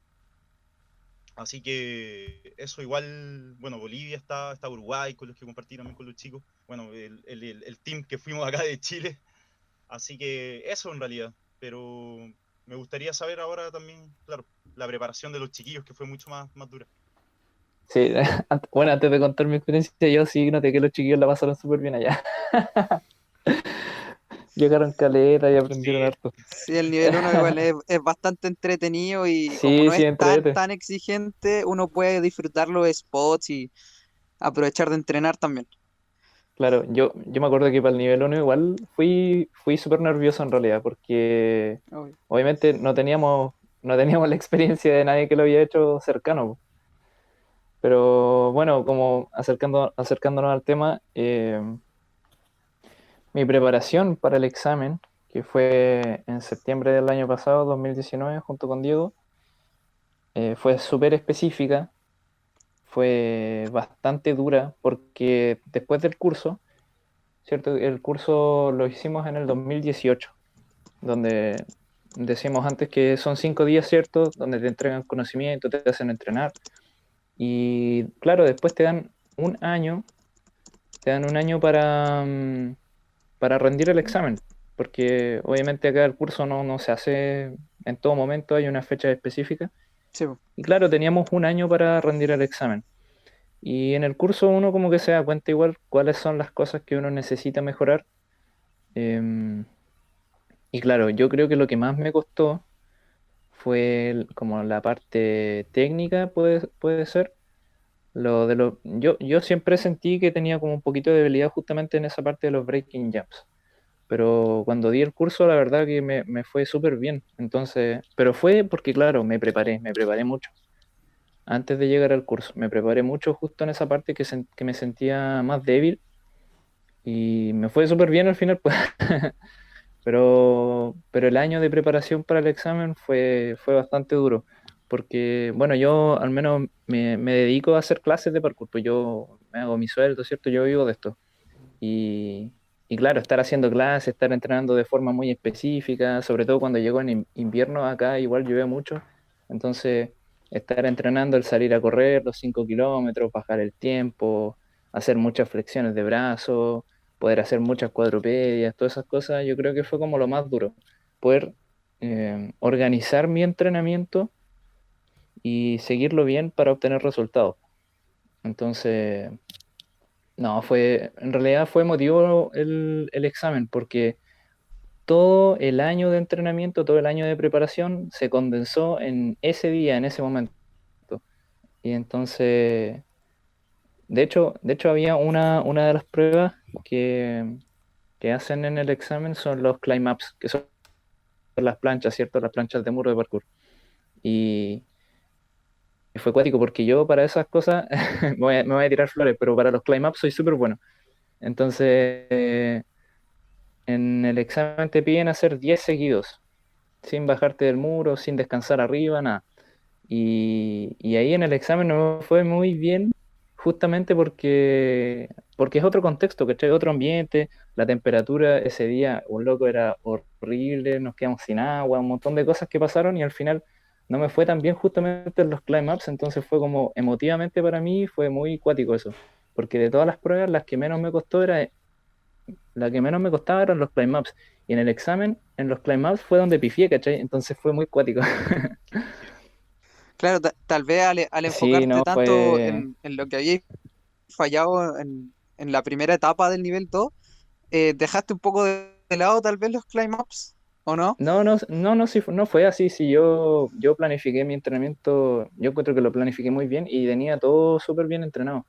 Así que eso igual, bueno, Bolivia está Uruguay, con los que compartí también con los chicos. Bueno, el team que fuimos acá de Chile. Así que eso en realidad. Pero me gustaría saber ahora también, claro, la preparación de los chiquillos, que fue mucho más dura. Sí, bueno, antes de contar mi experiencia, yo sí noté que los chiquillos la pasaron súper bien allá. Llegaron caleta y aprendieron Sí, harto. Sí, el nivel uno igual es bastante entretenido y como Sí, no sí, es entrete. tan exigente, uno puede disfrutar los spots y aprovechar de entrenar también. Claro, yo me acuerdo que para el nivel uno igual fui súper nervioso en realidad, porque Obvio. obviamente no teníamos la experiencia de nadie que lo había hecho cercano. Pero bueno, como acercándonos al tema, mi preparación para el examen, que fue en septiembre del año pasado, 2019, junto con Diego, fue súper específica, fue bastante dura, porque después del curso, ¿cierto? El curso lo hicimos en el 2018, donde decíamos antes que son 5 días, ¿cierto? Donde te entregan conocimiento, te hacen entrenar. Y claro, después te dan un año para rendir el examen, porque obviamente acá el curso no se hace en todo momento, hay una fecha específica. Sí, po. Y claro, teníamos un año para rendir el examen. Y en el curso uno como que se da cuenta igual cuáles son las cosas que uno necesita mejorar. Em, y claro, yo creo que lo que más me costó fue como la parte técnica, puede ser. Yo siempre sentí que tenía como un poquito de debilidad justamente en esa parte de los breaking jumps. Pero cuando di el curso, la verdad que me fue súper bien. Entonces, pero fue porque, claro, me preparé mucho. Antes de llegar al curso, me preparé mucho justo en esa parte que me sentía más débil y me fue súper bien al final, pues. Pero el año de preparación para el examen fue bastante duro, porque, bueno, yo al menos me dedico a hacer clases de parkour, pues yo me hago mi sueldo, ¿cierto? Yo vivo de esto. Y, y claro, estar haciendo clases, estar entrenando de forma muy específica, sobre todo cuando llego en invierno acá, igual llueve mucho, entonces estar entrenando el salir a correr los 5 kilómetros, bajar el tiempo, hacer muchas flexiones de brazos, poder hacer muchas cuadrupedias, todas esas cosas, yo creo que fue como lo más duro, poder organizar mi entrenamiento y seguirlo bien para obtener resultados. Entonces, no, en realidad fue emotivo el examen, porque todo el año de entrenamiento, todo el año de preparación se condensó en ese día, en ese momento. Y entonces, de hecho había una de las pruebas que hacen en el examen son los climb ups, que son las planchas, ¿cierto? Las planchas de muro de parkour. Y, y fue cuático porque yo para esas cosas me voy a tirar flores, pero para los climb ups soy súper bueno. Entonces, en el examen te piden hacer 10 seguidos, sin bajarte del muro, sin descansar arriba, nada. Y ahí en el examen no me fue muy bien, justamente porque es otro contexto, ¿cachai? Otro ambiente, la temperatura ese día, un loco era horrible, nos quedamos sin agua, un montón de cosas que pasaron y al final no me fue tan bien justamente en los climb ups, entonces fue como emotivamente para mí, fue muy cuático eso, porque de todas las pruebas, la que menos me costaba eran los climb ups, y en el examen, en los climb ups fue donde pifié, ¿cachai? Entonces fue muy cuático. Qué brígido. Claro, tal vez al Sí, enfocarte no, tanto fue... en lo que habíais fallado en la primera etapa del nivel 2, dejaste un poco de lado tal vez los climb ups, ¿o no? No, no, no, no, sí, no fue así. Si yo planifiqué mi entrenamiento, yo encuentro que lo planifiqué muy bien y tenía todo súper bien entrenado.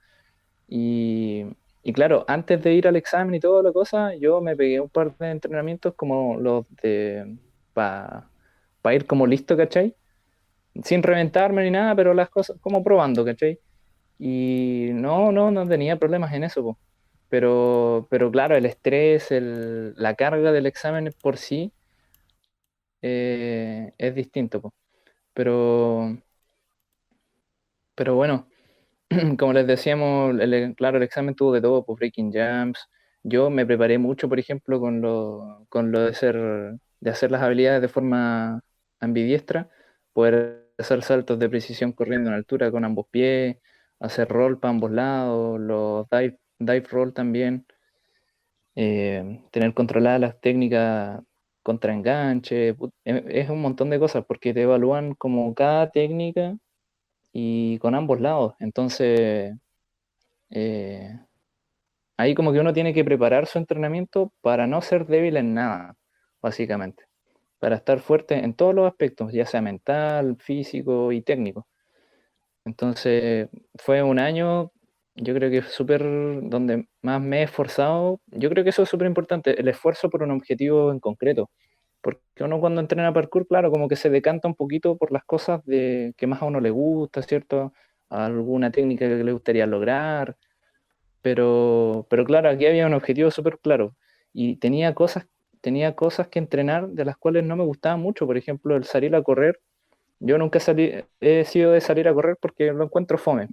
Y, y claro, antes de ir al examen y toda la cosa, yo me pegué un par de entrenamientos como los de para ir como listo, ¿cachai? Sin reventarme ni nada, pero las cosas como probando, ¿cachai? Y no tenía problemas en eso, po. Pero claro, el estrés, la carga del examen por sí es distinto, po. Pero, pero bueno, como les decíamos, claro, el examen tuvo de todo, pues breaking jumps. Yo me preparé mucho, por ejemplo, con lo de hacer las habilidades de forma ambidiestra, poder hacer saltos de precisión corriendo en altura con ambos pies, hacer roll para ambos lados, los dive roll también, tener controladas las técnicas contra enganche, es un montón de cosas porque te evalúan como cada técnica y con ambos lados. Entonces, eh, ahí como que uno tiene que preparar su entrenamiento para no ser débil en nada, básicamente. Para estar fuerte en todos los aspectos, ya sea mental, físico y técnico. Entonces, fue un año, yo creo que súper, donde más me he esforzado. Yo creo que eso es súper importante, el esfuerzo por un objetivo en concreto. Porque uno cuando entrena parkour, claro, como que se decanta un poquito por las cosas que más a uno le gusta, ¿cierto? Alguna técnica que le gustaría lograr, pero claro, aquí había un objetivo súper claro y tenía cosas que entrenar de las cuales no me gustaban mucho, por ejemplo, el salir a correr. Yo nunca he sido de salir a correr porque lo encuentro fome,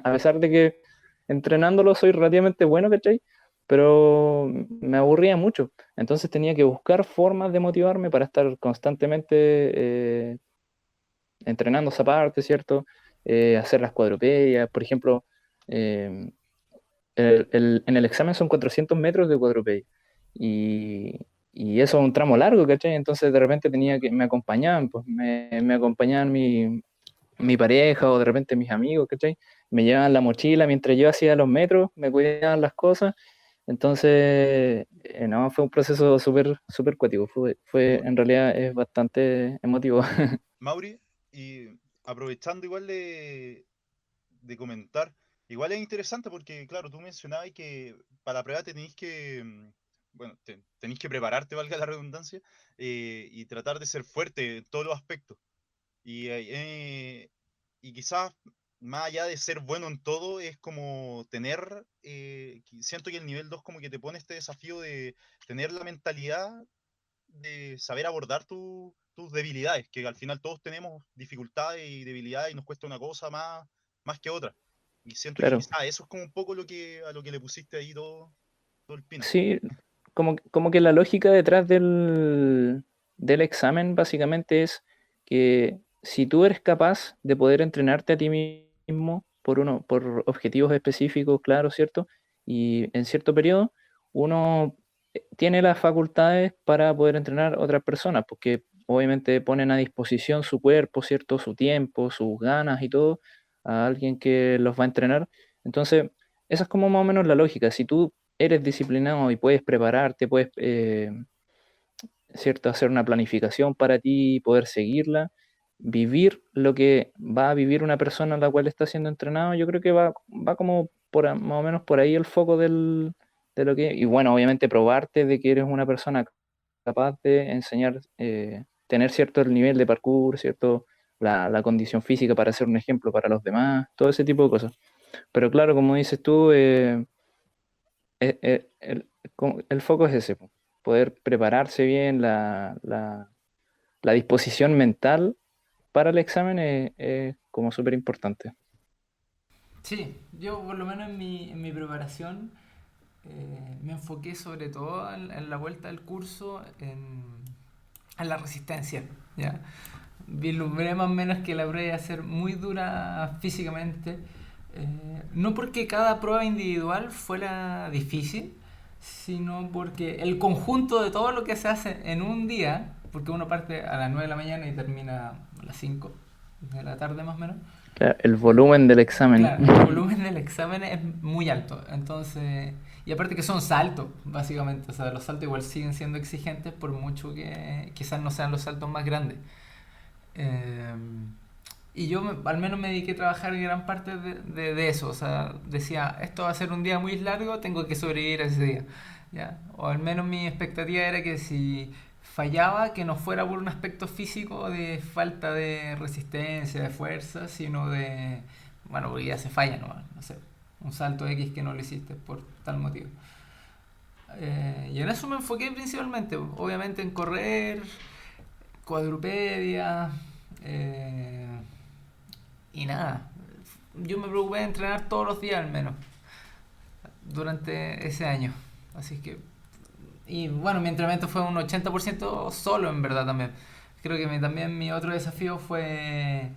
a pesar de que entrenándolo soy relativamente bueno, ¿cachai? Pero me aburría mucho, entonces tenía que buscar formas de motivarme para estar constantemente entrenando esa parte, ¿cierto? Hacer las cuadrupedias, por ejemplo, eh, en el examen son 400 metros de cuadrupedia. Y, y eso es un tramo largo, ¿cachai? Entonces de repente me acompañaban, pues me acompañaban mi pareja o de repente mis amigos, ¿cachai? Me llevaban la mochila mientras yo hacía los metros, me cuidaban las cosas. Entonces, no, fue un proceso súper, súper cuático. En realidad es bastante emotivo. Mauri, y aprovechando igual de comentar, igual es interesante porque, claro, tú mencionabas que para la prueba tenéis que, bueno, tenéis que prepararte, valga la redundancia, y tratar de ser fuerte en todos los aspectos. Y quizás, más allá de ser bueno en todo, es como tener, siento que el nivel 2 como que te pone este desafío de tener la mentalidad de saber abordar tus debilidades, que al final todos tenemos dificultades y debilidades y nos cuesta una cosa más que otra. Y siento que Claro. quizá eso es como un poco a lo que le pusiste ahí todo el pino. Sí, como que la lógica detrás del examen básicamente es que si tú eres capaz de poder entrenarte a ti mismo por objetivos específicos, claro, ¿cierto? Y en cierto periodo, uno tiene las facultades para poder entrenar a otras personas, porque obviamente ponen a disposición su cuerpo, ¿cierto? Su tiempo, sus ganas y todo a alguien que los va a entrenar. Entonces, esa es como más o menos la lógica. Si tú eres disciplinado y puedes prepararte, puedes, ¿cierto? Hacer una planificación para ti, poder seguirla, vivir lo que va a vivir una persona a la cual está siendo entrenado, yo creo que va como más o menos por ahí el foco de lo que... Y bueno, obviamente probarte de que eres una persona capaz de enseñar, tener cierto el nivel de parkour, cierto la condición física para ser un ejemplo para los demás, todo ese tipo de cosas. Pero claro, como dices tú, el foco es ese, po, poder prepararse bien, la disposición mental para el examen es como súper importante. Sí, yo por lo menos en mi preparación me enfoqué sobre todo en la vuelta del curso en la resistencia, ¿ya? Vislumbré más o menos que la prueba iba a ser muy dura físicamente, no porque cada prueba individual fuera difícil, sino porque el conjunto de todo lo que se hace en un día, porque uno parte a las 9 de la mañana y termina a las 5 de la tarde más o menos, Claro, el volumen del examen. claro, el volumen del examen es muy alto, entonces, y aparte que son saltos, básicamente, o sea, los saltos igual siguen siendo exigentes por mucho que quizás no sean los saltos más grandes. Eh, y yo al menos me dediqué a trabajar gran parte de eso, o sea, decía, esto va a ser un día muy largo, tengo que sobrevivir a ese día, ¿ya? O al menos mi expectativa era que si fallaba, que no fuera por un aspecto físico de falta de resistencia, de fuerza, sino de, bueno, porque ya se falla, no sé, un salto X que no lo hiciste por tal motivo. Y en eso me enfoqué principalmente, obviamente en correr, cuadrupedia, eh, y nada. Yo me preocupé de entrenar todos los días al menos durante ese año. Así que, y bueno, mi entrenamiento fue un 80% solo en verdad también. Creo que también mi otro desafío fue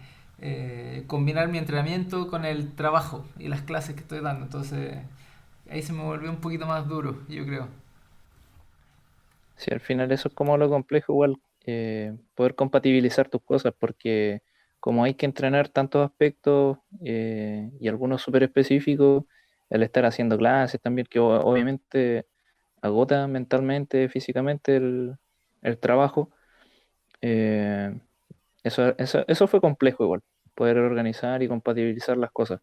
combinar mi entrenamiento con el trabajo y las clases que estoy dando. Entonces ahí se me volvió un poquito más duro, yo creo. Sí, al final eso es como lo complejo igual, poder compatibilizar tus cosas, porque como hay que entrenar tantos aspectos y algunos súper específicos, el estar haciendo clases también, que obviamente agota mentalmente, físicamente el trabajo, eh, eso fue complejo igual, poder organizar y compatibilizar las cosas.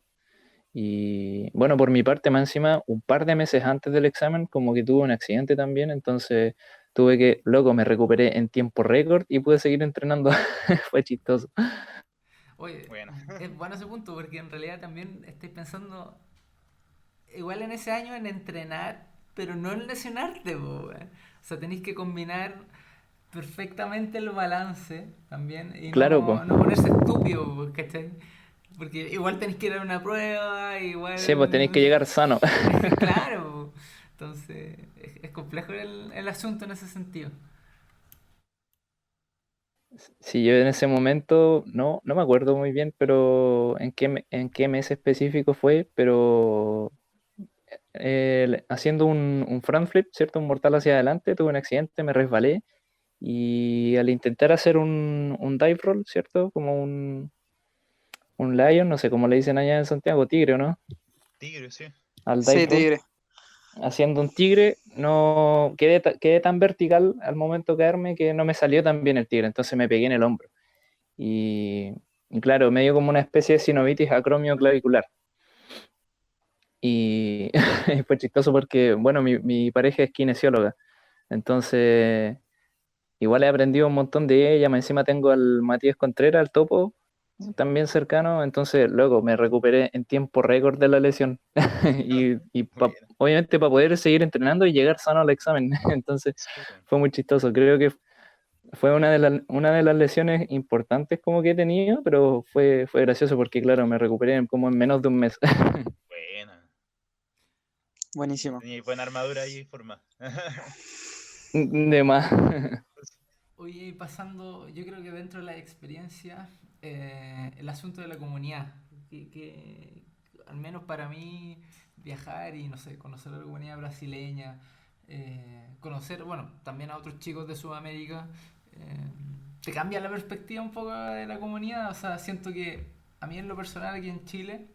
Y bueno, por mi parte, más encima, un par de meses antes del examen, como que tuve un accidente también, entonces tuve que, loco, me recuperé en tiempo récord y pude seguir entrenando. Fue chistoso. Oye, Bueno, es bueno ese punto porque en realidad también estoy pensando igual en ese año en entrenar, pero no en lesionarte, po, weón. O sea, tenéis que combinar perfectamente el balance también y Claro, pues. no ponerse estúpido, po, ¿cachai? Porque igual tenéis que ir a una prueba, Sí, pues tenéis igual... que llegar sano. claro, po. Entonces es complejo el asunto en ese sentido. Sí, yo en ese momento, no me acuerdo muy bien, pero en qué mes específico fue, pero haciendo un front flip, ¿cierto? Un mortal hacia adelante, tuve un accidente, me resbalé y al intentar hacer un dive roll, ¿cierto? Como un lion, no sé cómo le dicen allá en Santiago, tigre, ¿o no? tigre, sí. Al dive Sí, roll, Tigre. haciendo un tigre, no quedé tan vertical al momento de caerme que no me salió tan bien el tigre, entonces me pegué en el hombro. Y, y claro, me dio como una especie de sinovitis acromio clavicular. Y fue chistoso porque, bueno, mi pareja es kinesióloga, entonces igual he aprendido un montón de ella, más encima tengo al Matías Contreras, al topo, también cercano, entonces luego me recuperé en tiempo récord de la lesión y Bueno, obviamente para poder seguir entrenando y llegar sano al examen, entonces sí, bueno. fue muy chistoso, creo que fue una de las lesiones importantes como que he tenido, pero fue gracioso porque claro, me recuperé como en menos de un mes, Buena. Buenísimo. Tenía buena armadura ahí formada. de más. Oye, y pasando, yo creo que dentro de la experiencia, el asunto de la comunidad, que al menos para mí viajar y, no sé, conocer a la comunidad brasileña, conocer, bueno, también a otros chicos de Sudamérica, eh, te cambia la perspectiva un poco de la comunidad, o sea, siento que a mí en lo personal aquí en Chile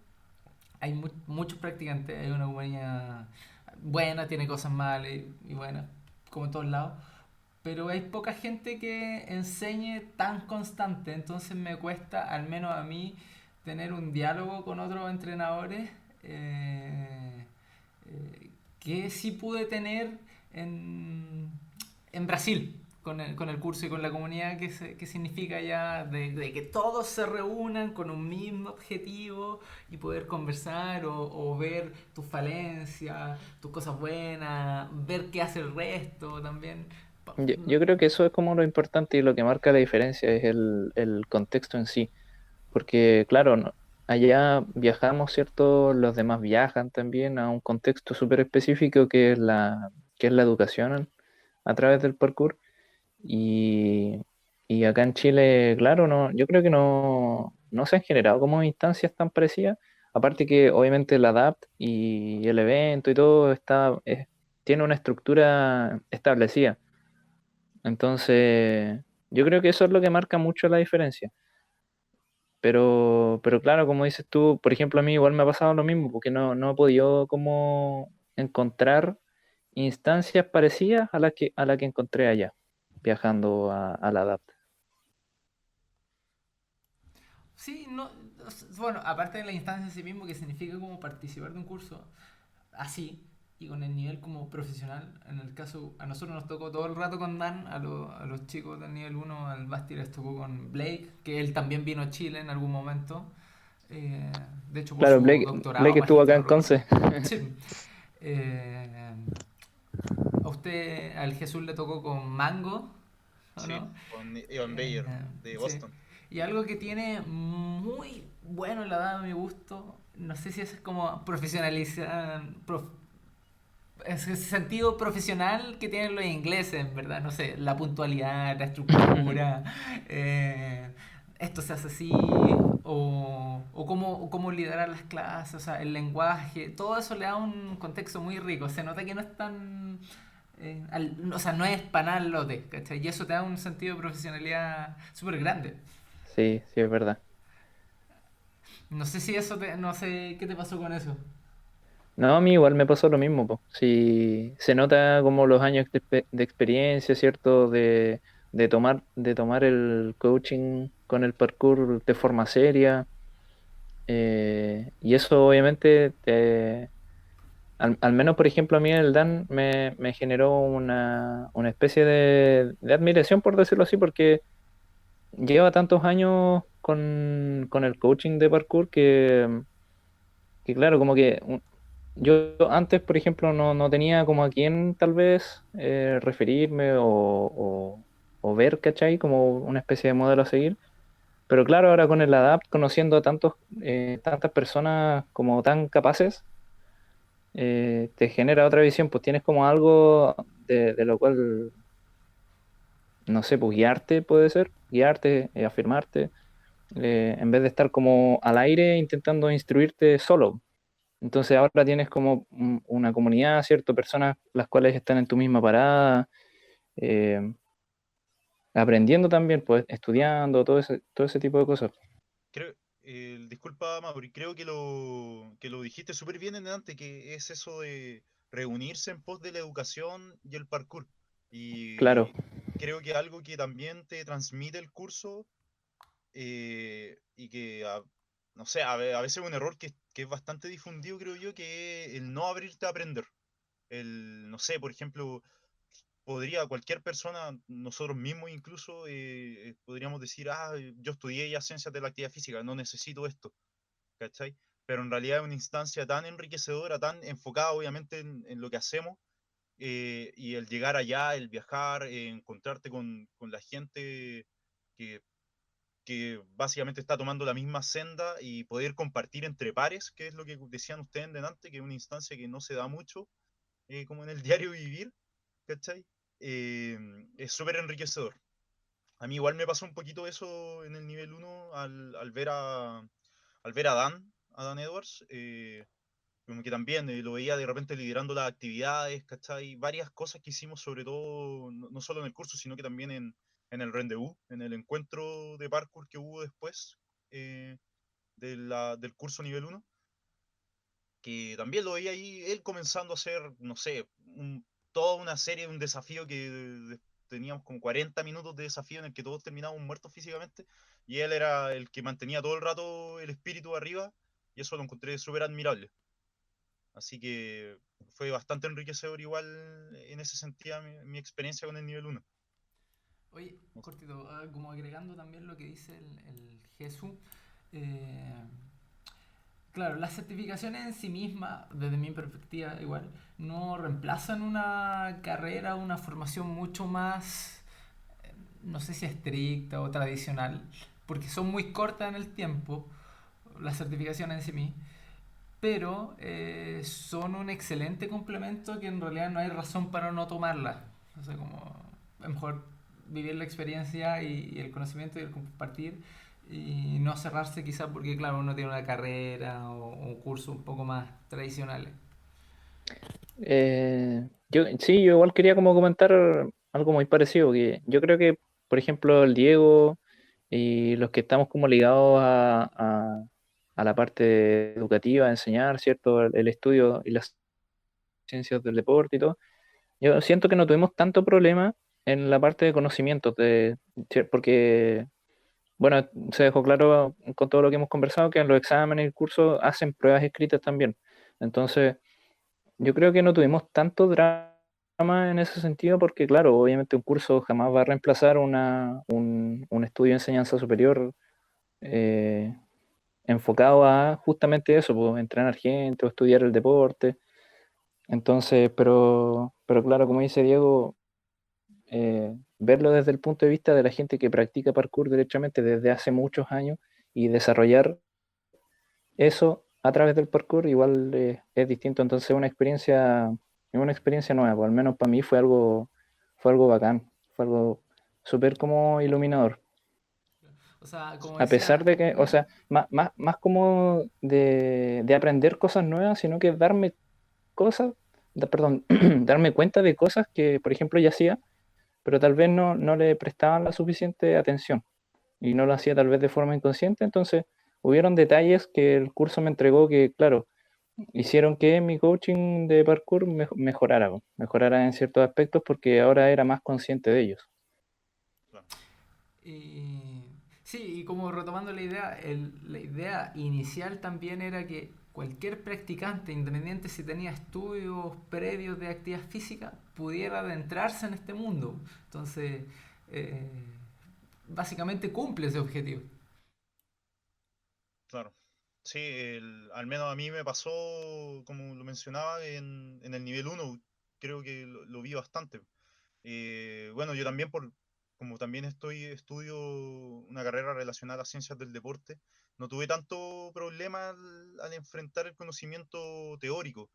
hay muchos practicantes, hay una comunidad buena, tiene cosas malas y buenas, como en todos lados, pero hay poca gente que enseñe tan constante, entonces me cuesta, al menos a mí, tener un diálogo con otros entrenadores que sí pude tener en, en Brasil. con el curso y con la comunidad que significa ya de que todos se reúnan con un mismo objetivo y poder conversar o ver tus falencias, tus cosas buenas, ver qué hace el resto también. Yo creo que eso es como lo importante y lo que marca la diferencia es el contexto en sí. Porque, claro, allá viajamos, ¿cierto? Los demás viajan también a un contexto súper específico que es la educación a través del parkour. Y, y acá en Chile, claro, no, yo creo que no se han generado como instancias tan parecidas. Aparte que obviamente la DAPT y el evento y todo tiene una estructura establecida. Entonces, yo creo que eso es lo que marca mucho la diferencia. Pero claro, como dices tú, por ejemplo, a mí igual me ha pasado lo mismo, porque no he podido como encontrar instancias parecidas a la que encontré allá, viajando a la DAP. Sí, no, bueno, aparte de la instancia en sí mismo que significa como participar de un curso así y con el nivel como profesional, en el caso a nosotros nos tocó todo el rato con Dan, a los chicos del nivel uno al Basti les tocó con Blake, que él también vino a Chile en algún momento, eh, de hecho por Claro, su doctorado, Blake estuvo acá en magisterado. Conce. Sí. Eh, a usted, al Jesús le tocó con Mango, ¿o Sí, no? con Evan Bayer de Sí. Boston. Y algo que tiene muy bueno la dada a mi gusto, no sé si es como profesionalizar, ese sentido profesional que tienen los ingleses, en verdad, no sé, la puntualidad, la estructura, eh, esto se hace así, o cómo liderar las clases, o sea, el lenguaje, todo eso le da un contexto muy rico, se nota que no es tan... o sea, no es panal lote, ¿cachai? Y eso te da un sentido de profesionalidad súper grande. Sí, sí, es verdad. No sé si eso no sé qué te pasó con eso. No, a mí igual me pasó lo mismo, po. Sí, se nota como los años de experiencia, ¿cierto? De tomar el coaching con el parkour de forma seria. Y eso obviamente, al menos por ejemplo a mí el Dan me generó una especie de admiración, por decirlo así, porque lleva tantos años con el coaching de parkour que claro, como que yo antes, por ejemplo, no tenía como a quién tal vez referirme o ver, ¿cachai? Como una especie de modelo a seguir. Pero claro, ahora con el ADAPT, conociendo a tantas personas como tan capaces, te genera otra visión, pues tienes como algo de lo cual, no sé, pues guiarte puede ser, guiarte, afirmarte, en vez de estar como al aire intentando instruirte solo. Entonces ahora tienes como una comunidad, ¿cierto? Personas las cuales están en tu misma parada, eh, aprendiendo también, pues estudiando, todo ese tipo de cosas. Creo, disculpa, Mauri, creo que lo dijiste súper bien en antes, que es eso de reunirse en pos de la educación y el parkour. Claro, Y creo que algo que también te transmite el curso y que, no sé, a veces un error que es bastante difundido, creo yo, que es el no abrirte a aprender. No sé, por ejemplo, podría cualquier persona, nosotros mismos incluso, podríamos decir, yo estudié ya ciencias de la actividad física, no necesito esto, ¿cachai? Pero en realidad es una instancia tan enriquecedora, tan enfocada obviamente en lo que hacemos, y el llegar allá, el viajar, encontrarte con la gente que, que básicamente está tomando la misma senda y poder compartir entre pares, que es lo que decían ustedes delante, que es una instancia que no se da mucho, como en el diario vivir, ¿cachai? Eh, es súper enriquecedor. A mí igual me pasó un poquito eso en el nivel uno al ver a Dan Edwards, como que también lo veía de repente liderando las actividades, ¿cachai? Varias cosas que hicimos, sobre todo, no solo en el curso, sino que también en el rendezvous, en el encuentro de parkour que hubo después del curso nivel uno, que también lo veía ahí, él comenzando a hacer, no sé, toda una serie, un desafío teníamos como 40 minutos de desafío en el que todos terminábamos muertos físicamente, y él era el que mantenía todo el rato el espíritu arriba, y eso lo encontré súper admirable. Así que fue bastante enriquecedor igual en ese sentido mi experiencia con el nivel uno. Oye, cortito, como agregando también lo que dice el Jesús, eh, claro, las certificaciones en sí mismas, desde mi perspectiva igual, no reemplazan una carrera, una formación mucho más, no sé si estricta o tradicional, porque son muy cortas en el tiempo, las certificaciones en sí mismas, pero son un excelente complemento que en realidad no hay razón para no tomarlas. O sea, como es mejor vivir la experiencia y el conocimiento y el compartir y no cerrarse quizás porque, claro, uno tiene una carrera o un curso un poco más tradicionales. Yo igual quería como comentar algo muy parecido, que yo creo que, por ejemplo, el Diego y los que estamos como ligados a la parte educativa, a enseñar, ¿cierto? El estudio y las ciencias del deporte y todo, yo siento que no tuvimos tanto problema en la parte de conocimientos, porque, bueno, se dejó claro con todo lo que hemos conversado que en los exámenes y el curso hacen pruebas escritas también. Entonces, yo creo que no tuvimos tanto drama en ese sentido porque, claro, obviamente un curso jamás va a reemplazar un estudio de enseñanza superior eh, enfocado a justamente eso, pues, entrenar gente o estudiar el deporte. Entonces, pero claro, como dice Diego, verlo desde el punto de vista de la gente que practica parkour derechamente desde hace muchos años y desarrollar eso a través del parkour igual es distinto. Entonces, es una experiencia nueva, pues, al menos para mí fue algo bacán, fue algo súper como iluminador. O sea, como A pesar decía, de que, o sea, más como de aprender cosas nuevas, sino que darme cosas, perdón, darme cuenta de cosas que, por ejemplo, ya hacía, pero tal vez no le prestaban la suficiente atención y no lo hacía tal vez de forma inconsciente. Entonces, hubieron detalles que el curso me entregó que, claro, hicieron que mi coaching de parkour mejorara en ciertos aspectos porque ahora era más consciente de ellos. Claro. y, sí, y como retomando la idea, la idea inicial también era que cualquier practicante, independiente si tenía estudios previos de actividad física, pudiera adentrarse en este mundo. Entonces, eh, básicamente cumple ese objetivo. Claro. Sí, al menos a mí me pasó, como lo mencionaba, en el nivel uno creo que lo vi bastante. Bueno, yo también, como también estudio una carrera relacionada a las ciencias del deporte, no tuve tanto problema al enfrentar el conocimiento teórico.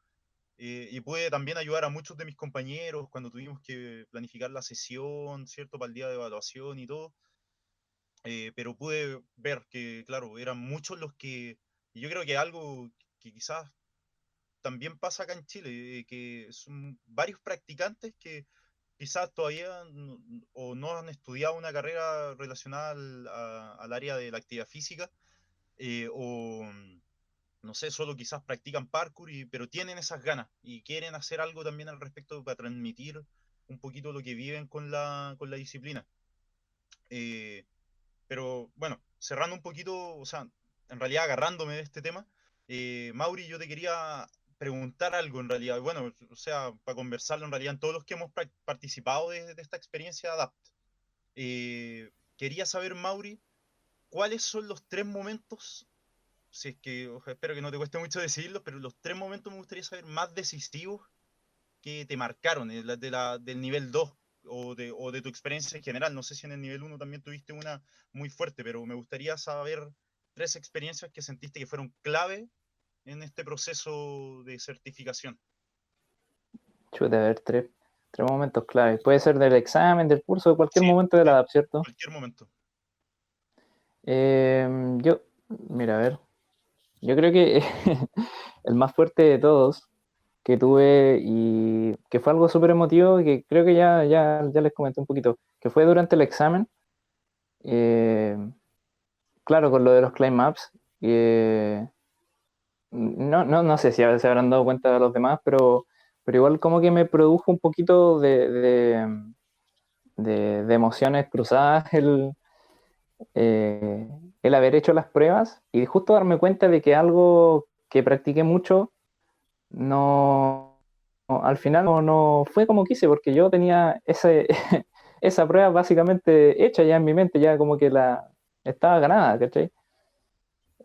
Y pude también ayudar a muchos de mis compañeros cuando tuvimos que planificar la sesión, ¿cierto? Para el día de evaluación y todo. Pero pude ver que, claro, eran muchos los que, y yo creo que algo que quizás también pasa acá en Chile, que son varios practicantes que quizás todavía o no han estudiado una carrera relacionada al área de la actividad física, o no sé, solo quizás practican parkour, pero tienen esas ganas y quieren hacer algo también al respecto para transmitir un poquito lo que viven con la disciplina. Eh, pero bueno, cerrando un poquito, o sea, en realidad agarrándome de este tema, Mauri, yo te quería preguntar algo en realidad, bueno, o sea, para conversarlo en realidad en todos los que hemos participado de esta experiencia ADAPT. Quería saber, Mauri, cuáles son los tres momentos, si es que, espero que no te cueste mucho decidirlos, pero los tres momentos me gustaría saber más decisivos que te marcaron del nivel 2 o de tu experiencia en general. No sé si en el nivel uno también tuviste una muy fuerte, pero me gustaría saber tres experiencias que sentiste que fueron clave en este proceso de certificación. Chuta, a ver, tres momentos clave. Puede ser del examen, del curso, de cualquier Sí, momento de la sí, DAP, ¿cierto? cualquier momento. Yo, mira, a ver, yo creo que el más fuerte de todos que tuve y que fue algo súper emotivo y que creo que ya les comenté un poquito, que fue durante el examen, eh, claro, con lo de los climb ups, no sé si se habrán dado cuenta de los demás, pero igual como que me produjo un poquito de emociones cruzadas el haber hecho las pruebas y justo darme cuenta de que algo que practiqué mucho al final no fue como quise, porque yo tenía esa prueba básicamente hecha ya en mi mente, ya como que la estaba ganada, ¿cachai?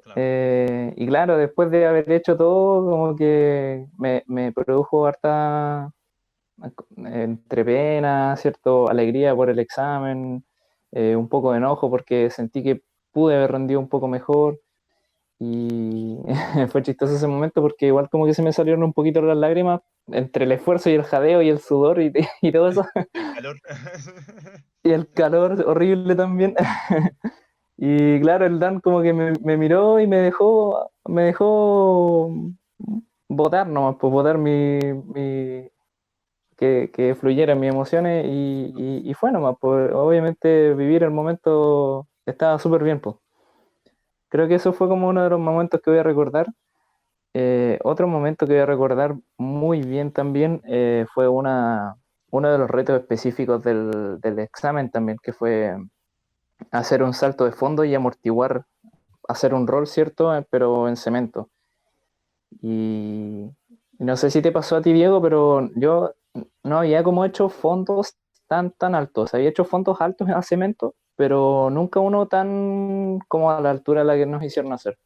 Claro. Y claro, después de haber hecho todo, como que me produjo harta entre pena, cierto, alegría por el examen, un poco de enojo porque sentí que pude haber rendido un poco mejor y fue chistoso ese momento porque igual como que se me salieron un poquito las lágrimas entre el esfuerzo y el jadeo y el sudor y todo eso, El calor. y el calor horrible también. Y claro, el Dan como que me miró y me dejó botar nomás, pues botar que fluyeran mis emociones y fue nomás, pues obviamente vivir el momento estaba súper bien, pues. Creo que eso fue como uno de los momentos que voy a recordar. Otro momento que voy a recordar muy bien también fue uno de los retos específicos del examen también, que fue hacer un salto de fondo y amortiguar, hacer un roll, ¿cierto? Pero en cemento. Y no sé si te pasó a ti, Diego, pero yo no había como hecho fondos tan altos. Había hecho fondos altos a cemento, pero nunca uno tan como a la altura a la que nos hicieron hacer.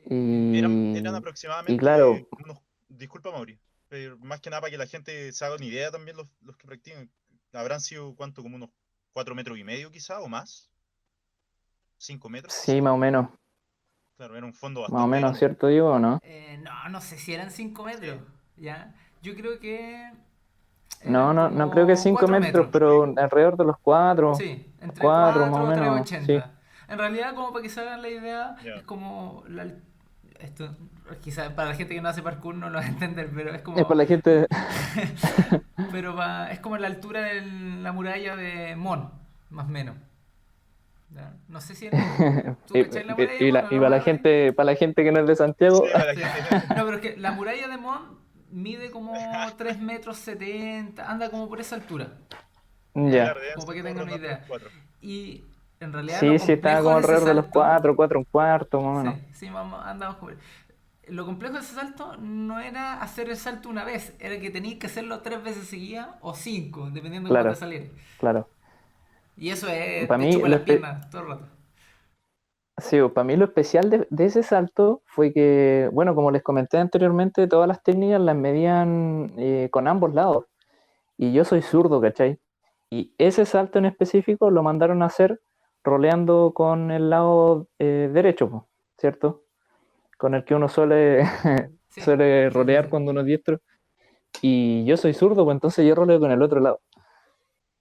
Eran Y aproximadamente claro, unos, disculpa Mauri, pero más que nada para que la gente se haga una idea también los que practican, habrán sido cuánto, como unos 4,5 metros quizá, o más, 5 metros sí, quizá. Claro, era un fondo más o bastante menos, grande. ¿cierto, Diego, o no? No, no sé si eran 5 metros, Sí, ¿ya? Yo creo que No, eran no creo que como 5 4 metros, metros. pero alrededor de los Sí, entre 4 más o 4 o menos, sí. 3,80. En realidad, como para que se hagan la idea, es ya. como esto quizás para la gente que no hace parkour no lo va a entender, pero es Es como para la gente. es como la altura de la muralla de Mon, más o menos. ¿Ya? No sé si tú Y, cachai la muralla de Mon o y no más o menos. para la gente que no es de Sí, Santiago, para la Sí. gente. No, pero es que la muralla de Mon mide como 3 metros 70, anda como por esa altura. ¿Ya? ya. Claro, deben Como ser para que todos tengan una rondando los idea. 4. Y en realidad lo Sí, sí, estaba complejo como de ese alrededor de los salto, 4 4 un cuarto, más o sí, menos. sí, vamos, andamos con... Lo complejo de ese salto no era hacer el salto una vez, era que tenías que hacerlo 3 veces seguidas o 5, dependiendo de cómo te Claro, saliera. claro. Y eso es, Para te mí, chupa las piernas todo el rato. sí, para mí lo especial de ese salto fue que, bueno, como les comenté anteriormente, todas las técnicas las medían con ambos lados. Y yo soy zurdo, ¿cachai? Y ese salto en específico lo mandaron a hacer roleando con el lado derecho, po, ¿cierto? Con el que uno suele, Sí, suele sí, sí, rolear sí. cuando uno es diestro. Y yo soy zurdo, pues entonces yo roleo con el otro lado.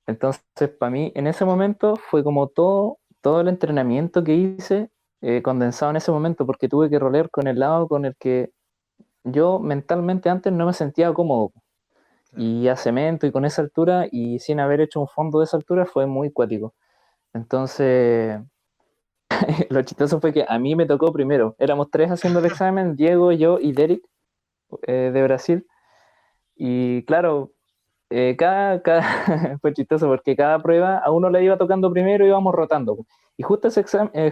Entonces, para mí, en ese momento fue como todo el entrenamiento que hice condensado en ese momento, porque tuve que rolear con el lado con el que yo mentalmente antes no me sentía cómodo. Claro. Y a cemento y con esa altura y sin haber hecho un fondo de esa altura fue muy cuático. Entonces, lo chistoso fue que a mí me tocó primero. Éramos tres haciendo el examen, Diego, yo y Derek de Brasil. Y claro, fue chistoso porque cada prueba a uno le iba tocando primero y íbamos rotando. Y justo,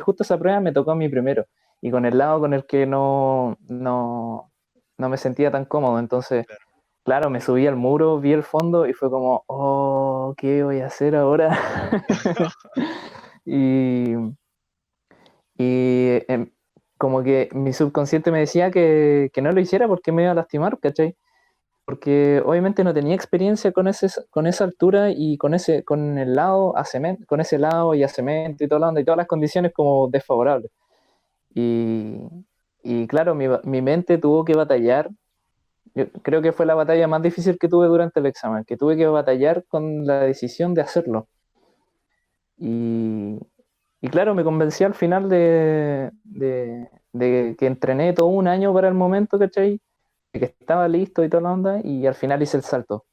justo esa prueba me tocó a mí primero. Y con el lado con el que no me sentía tan cómodo. Entonces, Claro. claro, me subí al muro, vi el fondo y fue como, oh, ¿qué voy a hacer ahora? Y, y como que mi subconsciente me decía que no lo hiciera porque me iba a lastimar, ¿cachai? Porque obviamente no tenía experiencia con esa altura y con el lado a cemento, con ese lado y a cemento y toda la onda y todas las condiciones como desfavorables. Y, y claro, mi mente tuvo que batallar. Yo creo que fue la batalla más difícil que tuve durante el examen, que tuve que batallar con la decisión de hacerlo. Y, y claro, me convencí al final de que entrené todo un año para el momento, ¿cachai? De que estaba listo y toda la onda, y al final hice el salto.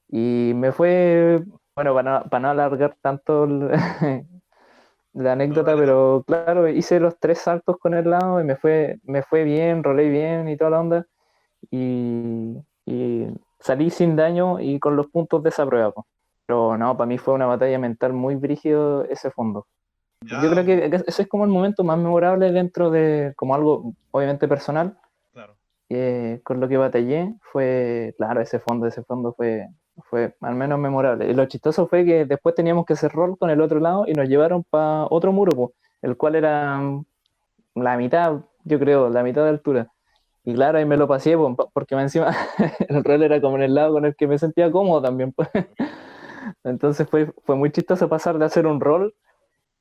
Y me fue, bueno, para no alargar tanto la No, anécdota, dale, dale. pero claro, hice los tres saltos con el lado y me fue bien, rolé bien y toda la onda. Y salí sin daño y con los puntos de esa prueba, po. Pero no, para mí fue una batalla mental muy brígido ese fondo. Yo Ya, creo que ese es como el momento más memorable dentro de, como algo obviamente personal, claro. con lo que batallé fue, claro, ese fondo fue al menos memorable. Y lo chistoso fue que después teníamos que hacer rol con el otro lado y nos llevaron para otro muro, po, el cual era la mitad, yo creo, la mitad de altura. Y claro, ahí me lo pasé, po, porque más encima el rol era como en el lado con el que me sentía cómodo también, pues. Entonces fue muy chistoso pasar de hacer un rol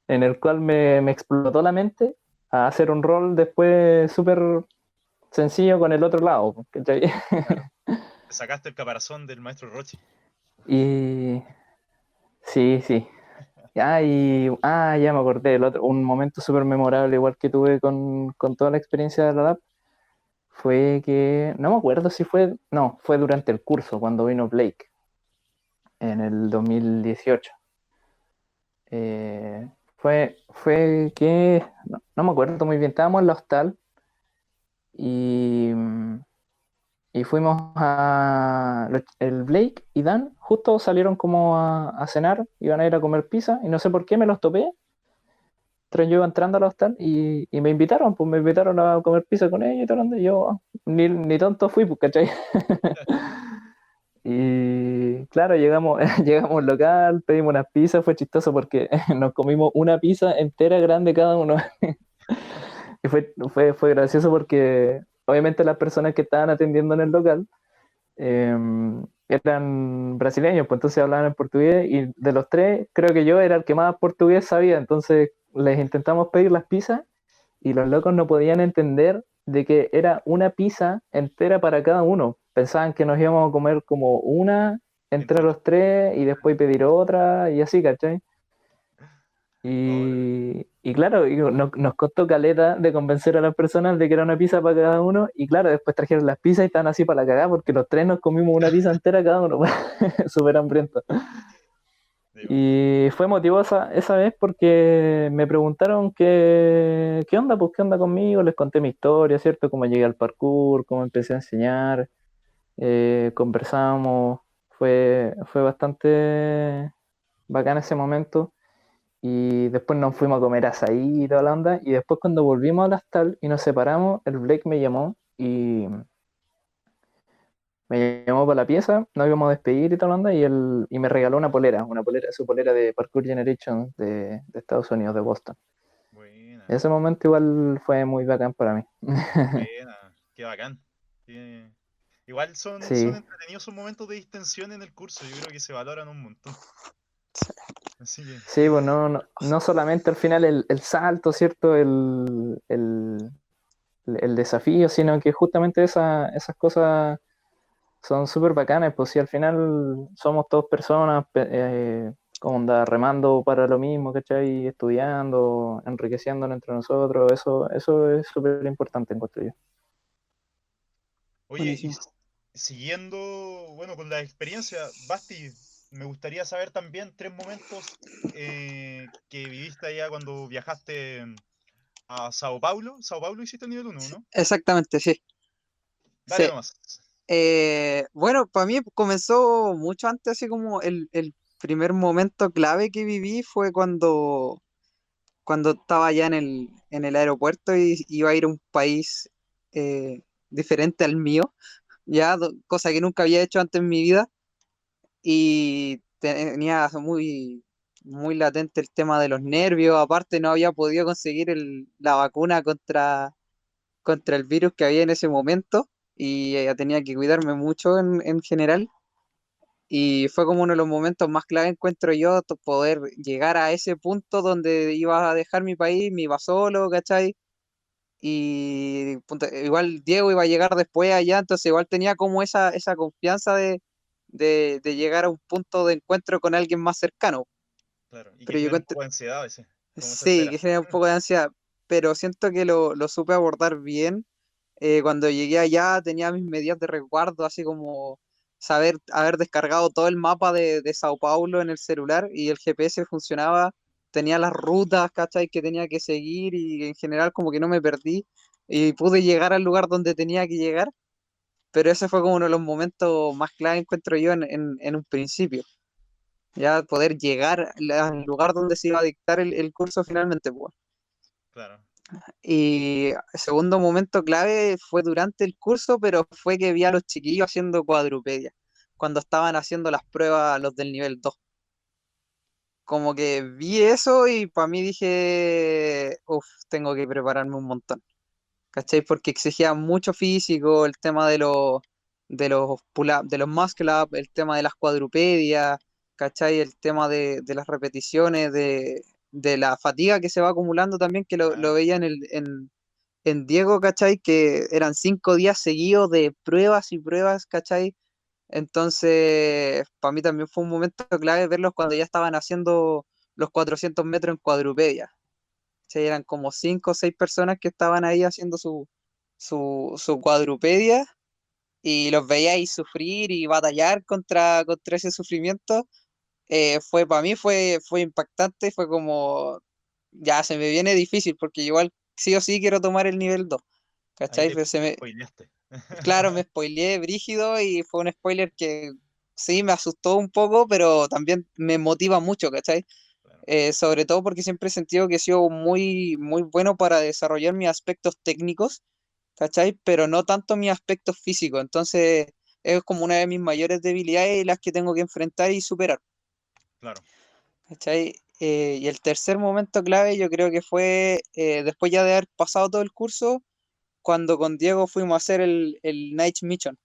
en el cual me explotó la mente a hacer un rol después súper sencillo con el otro lado, po, ¿cachai? Claro. Te sacaste el caparazón del maestro Rochi. Y sí, sí. Ya me acordé, un momento súper memorable, igual que tuve con toda la experiencia de la LAB, fue que, no me acuerdo si fue durante el curso, cuando vino Blake, en el 2018. Eh, fue que, no me acuerdo muy bien, estábamos en la hostal y, y fuimos el Blake y Dan justo salieron como a cenar, iban a ir a comer pizza y no sé por qué me los topé. Entonces yo iba entrando al hostal y me invitaron, pues me invitaron a comer pizza con ellos y tal, y yo ni tonto fui, pues, ¿cachai? Y claro, llegamos, llegamos al local, pedimos unas pizzas, fue chistoso porque nos comimos una pizza entera grande cada uno. Y fue gracioso porque obviamente las personas que estaban atendiendo en el local eh, eran brasileños, pues entonces hablaban en portugués y de los tres creo que yo era el que más portugués sabía, entonces les intentamos pedir las pizzas y los locos no podían entender de que era una pizza entera para cada uno. Pensaban que nos íbamos a comer como una entre Entre- los tres y después pedir otra y así, ¿cachai? Oh, Y claro, nos costó caleta de convencer a las personas de que era una pizza para cada uno. Y claro, después trajeron las pizzas y estaban así para la cagada porque los tres nos comimos una pizza entera cada uno. Súper hambriento. digo, Y fue emotivo esa vez porque me preguntaron qué onda, pues qué onda conmigo. Les conté mi historia, ¿cierto? Cómo llegué al parkour, cómo empecé a enseñar. Conversamos. Fue bastante bacán ese momento. Y después nos fuimos a comer azaí y toda la onda. Y después cuando volvimos al hostal y nos separamos, el Blake me llamó y me llamó para la pieza, nos íbamos a despedir y toda la onda. Y me regaló su polera de Parkour Generation de Estados Unidos, de Boston. buena, Ese momento igual fue muy bacán para mí. buena, qué bacán. Qué- Igual son Sí, entretenidos esos momentos de distensión en el curso, yo creo que se valoran un montón. Así que, sí, pues no solamente al final el salto, ¿cierto? El desafío, sino que justamente esas cosas son súper bacanas, pues si al final somos todos personas, como anda remando para lo mismo, ¿cachai? Estudiando, enriqueciéndonos entre nosotros, eso es súper importante, encuentro yo. oye, Buenísimo. siguiendo, bueno, con la experiencia, Basti, me gustaría saber también tres momentos que viviste allá cuando viajaste a Sao Paulo. Sao Paulo hiciste el nivel uno, Sí, ¿no? exactamente, sí. Dale Sí. nomás. Bueno, para mí comenzó mucho antes, así como el primer momento clave que viví fue cuando estaba allá en el aeropuerto y iba a ir a un país eh, diferente al mío, ya, cosa que nunca había hecho antes en mi vida, y tenía muy latente el tema de los nervios, aparte no había podido conseguir la vacuna contra el virus que había en ese momento, y tenía que cuidarme mucho en general. Y fue como uno de los momentos más clave, encuentro yo, poder llegar a ese punto donde iba a dejar mi país, me iba solo, ¿cachai? Y igual Diego iba a llegar después allá, entonces igual tenía como esa confianza de llegar a un punto de encuentro con alguien más cercano. Claro, y que Pero yo genera un encuentro, poco de ansiedad a veces, como esa sí, espera. que genera un poco de ansiedad, pero siento que lo supe abordar bien. Cuando llegué allá tenía mis medidas de resguardo, así como haber descargado todo el mapa de Sao Paulo en el celular y el GPS funcionaba, tenía las rutas, ¿cachai? Que tenía que seguir y en general como que no me perdí y pude llegar al lugar donde tenía que llegar, pero ese fue como uno de los momentos más clave, encuentro yo, en un principio. Ya poder llegar al lugar donde se iba a dictar el curso finalmente, pues. Claro. Y el segundo momento clave fue durante el curso, pero fue que vi a los chiquillos haciendo cuadrupedia, cuando estaban haciendo las pruebas los del nivel 2. Como que vi eso y para mí dije, uff, tengo que prepararme un montón. ¿Cachai? Porque exigía mucho físico, el tema de los muscle up, el tema de las cuadrupedias, ¿cachai? El tema de las repeticiones, de la fatiga que se va acumulando también, que lo Claro. veía en Diego, ¿cachai? Que eran 5 días seguidos de pruebas y pruebas, ¿cachai? Entonces, para mí también fue un momento clave verlos cuando ya estaban haciendo los 400 metros en cuadrupedia. Sí, eran como 5 o 6 personas que estaban ahí haciendo su cuadrupedia y los veía ahí sufrir y batallar contra ese sufrimiento. Fue para mí fue impactante, fue como, ya se me viene difícil porque igual sí o sí quiero tomar el nivel 2, Ahí ¿cachai? te Pero spoileaste. claro, me spoileé brígido y fue un spoiler que sí me asustó un poco, pero también me motiva mucho, ¿cachai? Claro, Sobre todo porque siempre he sentido que he sido muy, muy bueno para desarrollar mis aspectos técnicos, ¿cachai? Pero no tanto mis aspectos físicos. Entonces es como una de mis mayores debilidades y las que tengo que enfrentar y superar, claro. ¿cachai? Y el tercer momento clave yo creo que fue después ya de haber pasado todo el curso, cuando con Diego fuimos a hacer el Night Mission,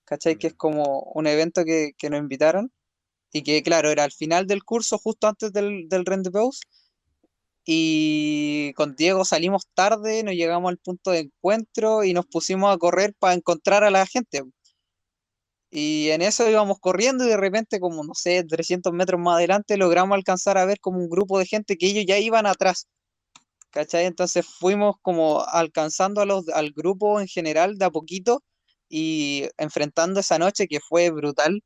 ¿cachai? Que es Ya. como un evento que nos invitaron y que claro, era al final del curso, justo antes del Rendezvous. Y con Diego salimos tarde, nos llegamos al punto de encuentro y nos pusimos a correr para encontrar a la gente. Y en eso íbamos corriendo y de repente, como no sé, 300 metros más adelante, logramos alcanzar a ver como un grupo de gente que ellos ya iban atrás, ¿cachai? Entonces fuimos como alcanzando al grupo en general de a poquito y enfrentando esa noche que fue brutal,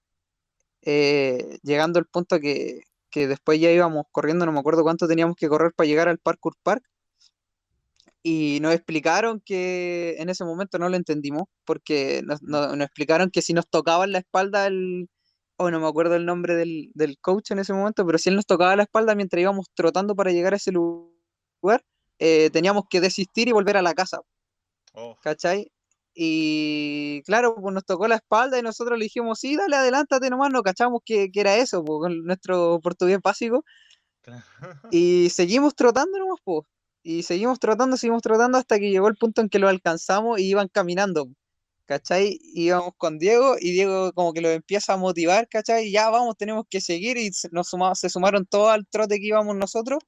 llegando al punto que después ya íbamos corriendo, no me acuerdo cuánto teníamos que correr para llegar al Parkour Park. Y nos explicaron que en ese momento no lo entendimos, porque nos explicaron que si nos tocaba en la espalda oh, no me acuerdo el nombre del coach en ese momento, pero si él nos tocaba la espalda mientras íbamos trotando para llegar a ese lugar, teníamos que desistir y volver a la casa, Oh, ¿cachai? Y claro, pues nos tocó la espalda y nosotros le dijimos, sí, dale, adelántate nomás, no cachamos que era eso, pues, con nuestro portugués básico. claro. Y seguimos trotando nomás, po. Y seguimos trotando hasta que llegó el punto en que lo alcanzamos y iban caminando, ¿cachai? Íbamos con Diego y Diego como que lo empieza a motivar, ¿cachai? Y ya vamos, tenemos que seguir y se sumaron todos al trote que íbamos nosotros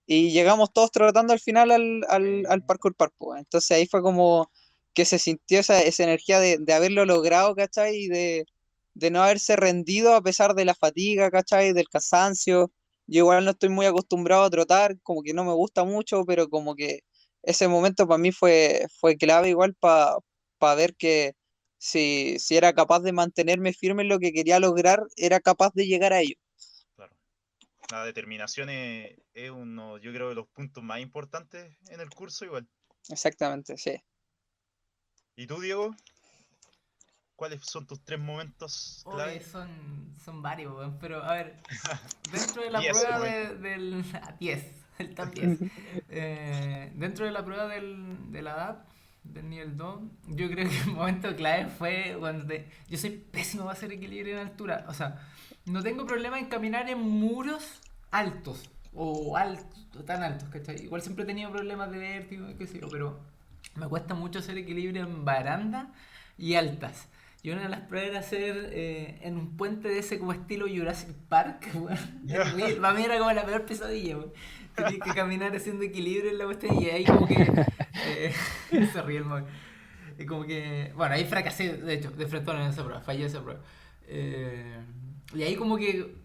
y llegamos todos trotando al final al parkour park, po. Entonces ahí fue como que se sintió esa energía de haberlo logrado, ¿cachai? Y de no haberse rendido a pesar de la fatiga, ¿cachai? Del cansancio. Yo igual no estoy muy acostumbrado a trotar, como que no me gusta mucho, pero como que ese momento para mí fue clave igual para ver que si era capaz de mantenerme firme en lo que quería lograr, era capaz de llegar a ello. Claro. La determinación es uno, yo creo, de los puntos más importantes en el curso igual. Exactamente, sí. ¿Y tú, Diego? ¿Cuáles son tus tres momentos Oye, clave? son varios, weón, pero a ver, dentro de la 10 prueba como dijo. del 10, el top 10. Dentro de la prueba de la edad, del nivel 2, yo creo que el momento clave fue cuando yo soy pésimo para hacer equilibrio en altura. O sea, no tengo problema en caminar en muros altos o tan altos, ¿cachai? Igual siempre he tenido problemas de vértigo, qué sé yo, pero me cuesta mucho hacer equilibrio en baranda y altas. Y una de las pruebas era hacer en un puente de ese como estilo Jurassic Park, weón. Terrible. Para mí era como la peor pesadilla, weón. Tenías que caminar haciendo equilibrio en la cuestión y ahí como que... eh, se ríe el móvil. Y como que... Bueno, ahí fracasé, de hecho, de frente en esa prueba, fallé esa prueba. Y ahí como que...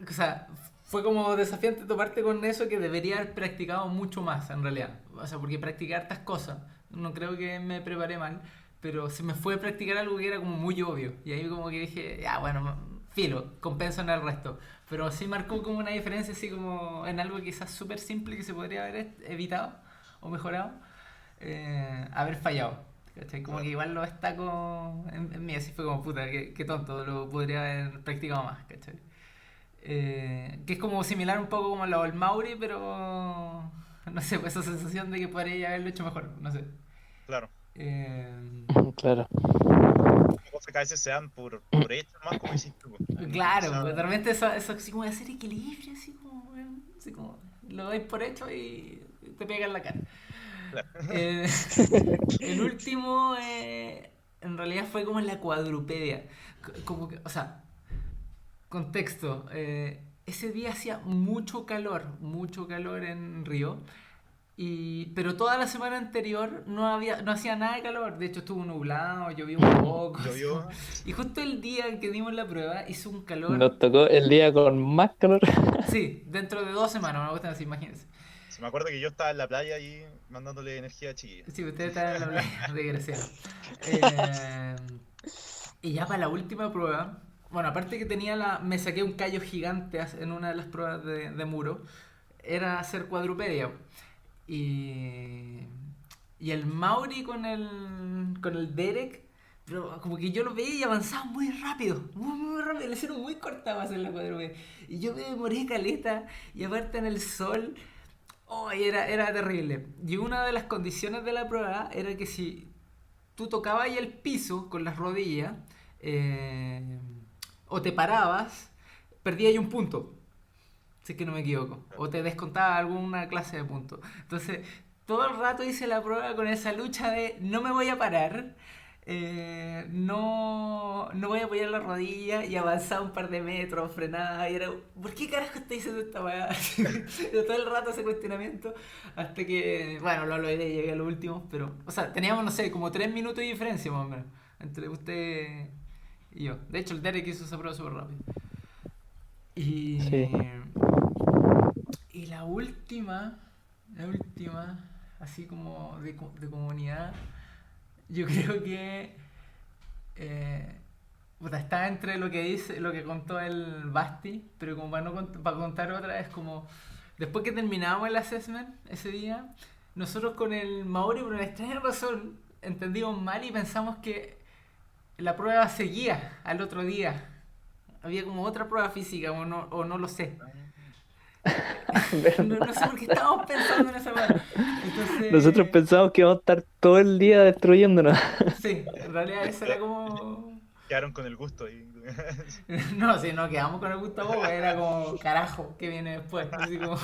O sea, fue como desafiante toparte con eso que debería haber practicado mucho más, en realidad. O sea, porque practiqué hartas cosas. No creo que me preparé mal, pero se me fue a practicar algo que era como muy obvio. Y ahí como que dije, ya, bueno, filo, compenso en el resto. Pero sí marcó como una diferencia, así como en algo quizás súper simple que se podría haber evitado o mejorado, haber fallado. ¿Cachai? Como que Claro. igual lo destaco en mí, así fue como puta, qué tonto, lo podría haber practicado más, ¿cachai? Que es como similar un poco como lo del Mauri, pero no sé, pues esa sensación de que podría haberlo hecho mejor, no sé. Claro. Claro. Cosas que a veces se dan por hecho más, como hiciste tú. Claro, Quizá- pues de repente eso así como de hacer equilibrio, así como, weón, así como lo doy por hecho y te pega en la cara. claro. Eh, el último, en realidad fue como en la cuadrupedia. Como que, o sea, contexto. Ese día hacía mucho calor en Río. Pero toda la semana anterior no hacía nada de calor. De hecho, estuvo nublado, llovió un poco. Así como- Llovió. Y justo el día en que dimos la prueba hizo un calor. Nos tocó el día con más calor. Sí, dentro de 2 semanas, una cuestión así, imagínense. Se me acuerdo que yo estaba en la playa ahí mandándole energía a Chiquilla. Sí, ustedes están en la playa, desgraciado. Eh, y ya para la última prueba, bueno, aparte que me saqué un callo gigante en una de las pruebas de muro, era hacer cuadrupedia. Y, y el Mauri con el Derek, pero como que yo lo veía y avanzaba muy rápido, muy rápido, le hicieron muy corta para hacer la cuadrupedia. Y yo me demoré caleta, y aparte en el sol, oh, era terrible. Y una de las condiciones de la prueba era que si tú tocabas ahí el piso con las rodillas, eh, o te parabas, perdías ahí un punto, si es que no me equivoco. O te descontaba alguna clase de punto. Entonces, todo el rato hice la prueba con esa lucha de no me voy a parar, no voy a apoyar la rodilla y avanzaba un par de metros, frenada. Y era, ¿por qué carajo estoy haciendo esta weá? De todo el rato ese cuestionamiento. Hasta que, bueno, lo logré, llegué a los últimos. Pero, o sea, teníamos, no sé, como 3 minutos de diferencia más o menos entre usted y yo. De hecho, el Derek hizo esa prueba súper rápido. Sí. Y. Y la última, así como de comunidad, yo creo que puta, está entre lo que contó el Basti, pero como para contar otra, es como después que terminamos el assessment ese día, nosotros con el Mauri, por una extraña razón, entendimos mal y pensamos que la prueba seguía al otro día. Había como otra prueba física, o no lo sé. No sé por qué estábamos pensando en esa weá. Nosotros Entonces, pensamos que íbamos a estar todo el día destruyéndonos. sí, en realidad eso era como. Quedaron con el gusto ahí. No, si no quedamos con el gusto a poco, era como carajo que viene después. Así como.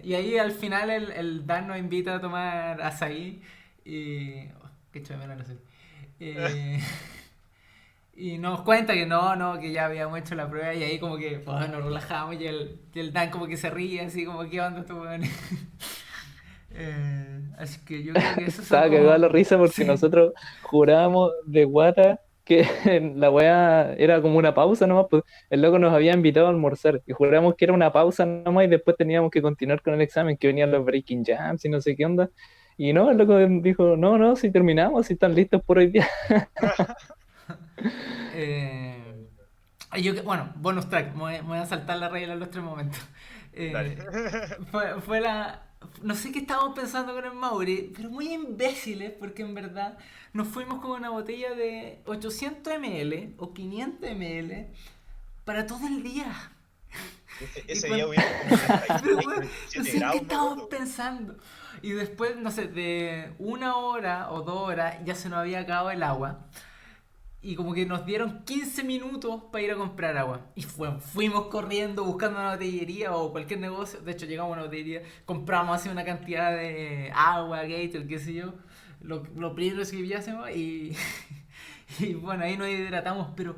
Y ahí al final el Dan nos invita a tomar açaí. Y. Oh, qué chulo de menos el açaí. Eh, Y nos cuenta que no, que ya habíamos hecho la prueba y ahí como que pues, nos relajamos y el Dan como que se ríe así como ¿qué onda estos weones? Así que yo creo que esos son Estaba cagado a la como... risa porque Sí, nosotros jurábamos de guata que la weá era como una pausa nomás, pues el loco nos había invitado a almorzar y juramos que era una pausa nomás y después teníamos que continuar con el examen, que venían los breaking jams y no sé qué onda. Y no, el loco dijo, no, si terminamos, si están listos por hoy día. eh, bueno, bonus track, me voy a saltar la regla en los 3 momentos. Dale. Fue la... No sé qué estábamos pensando con el Mauri, pero muy imbéciles porque en verdad nos fuimos con una botella de 800 ml o 500 ml para todo el día. Y Ese día cuando... hubieron como Pero 36, bueno, no 37 sé en qué grados, me estábamos acuerdo. pensando. Y después, no sé, de 1 hora o 2 horas ya se nos había acabado el agua. Y como que nos dieron 15 minutos para ir a comprar agua. Y fuimos corriendo buscando una botillería o cualquier negocio. De hecho, llegamos a una botillería, compramos así una cantidad de agua, Gatorade, qué sé yo. Lo primero que viésemos y, y bueno, ahí nos hidratamos. Pero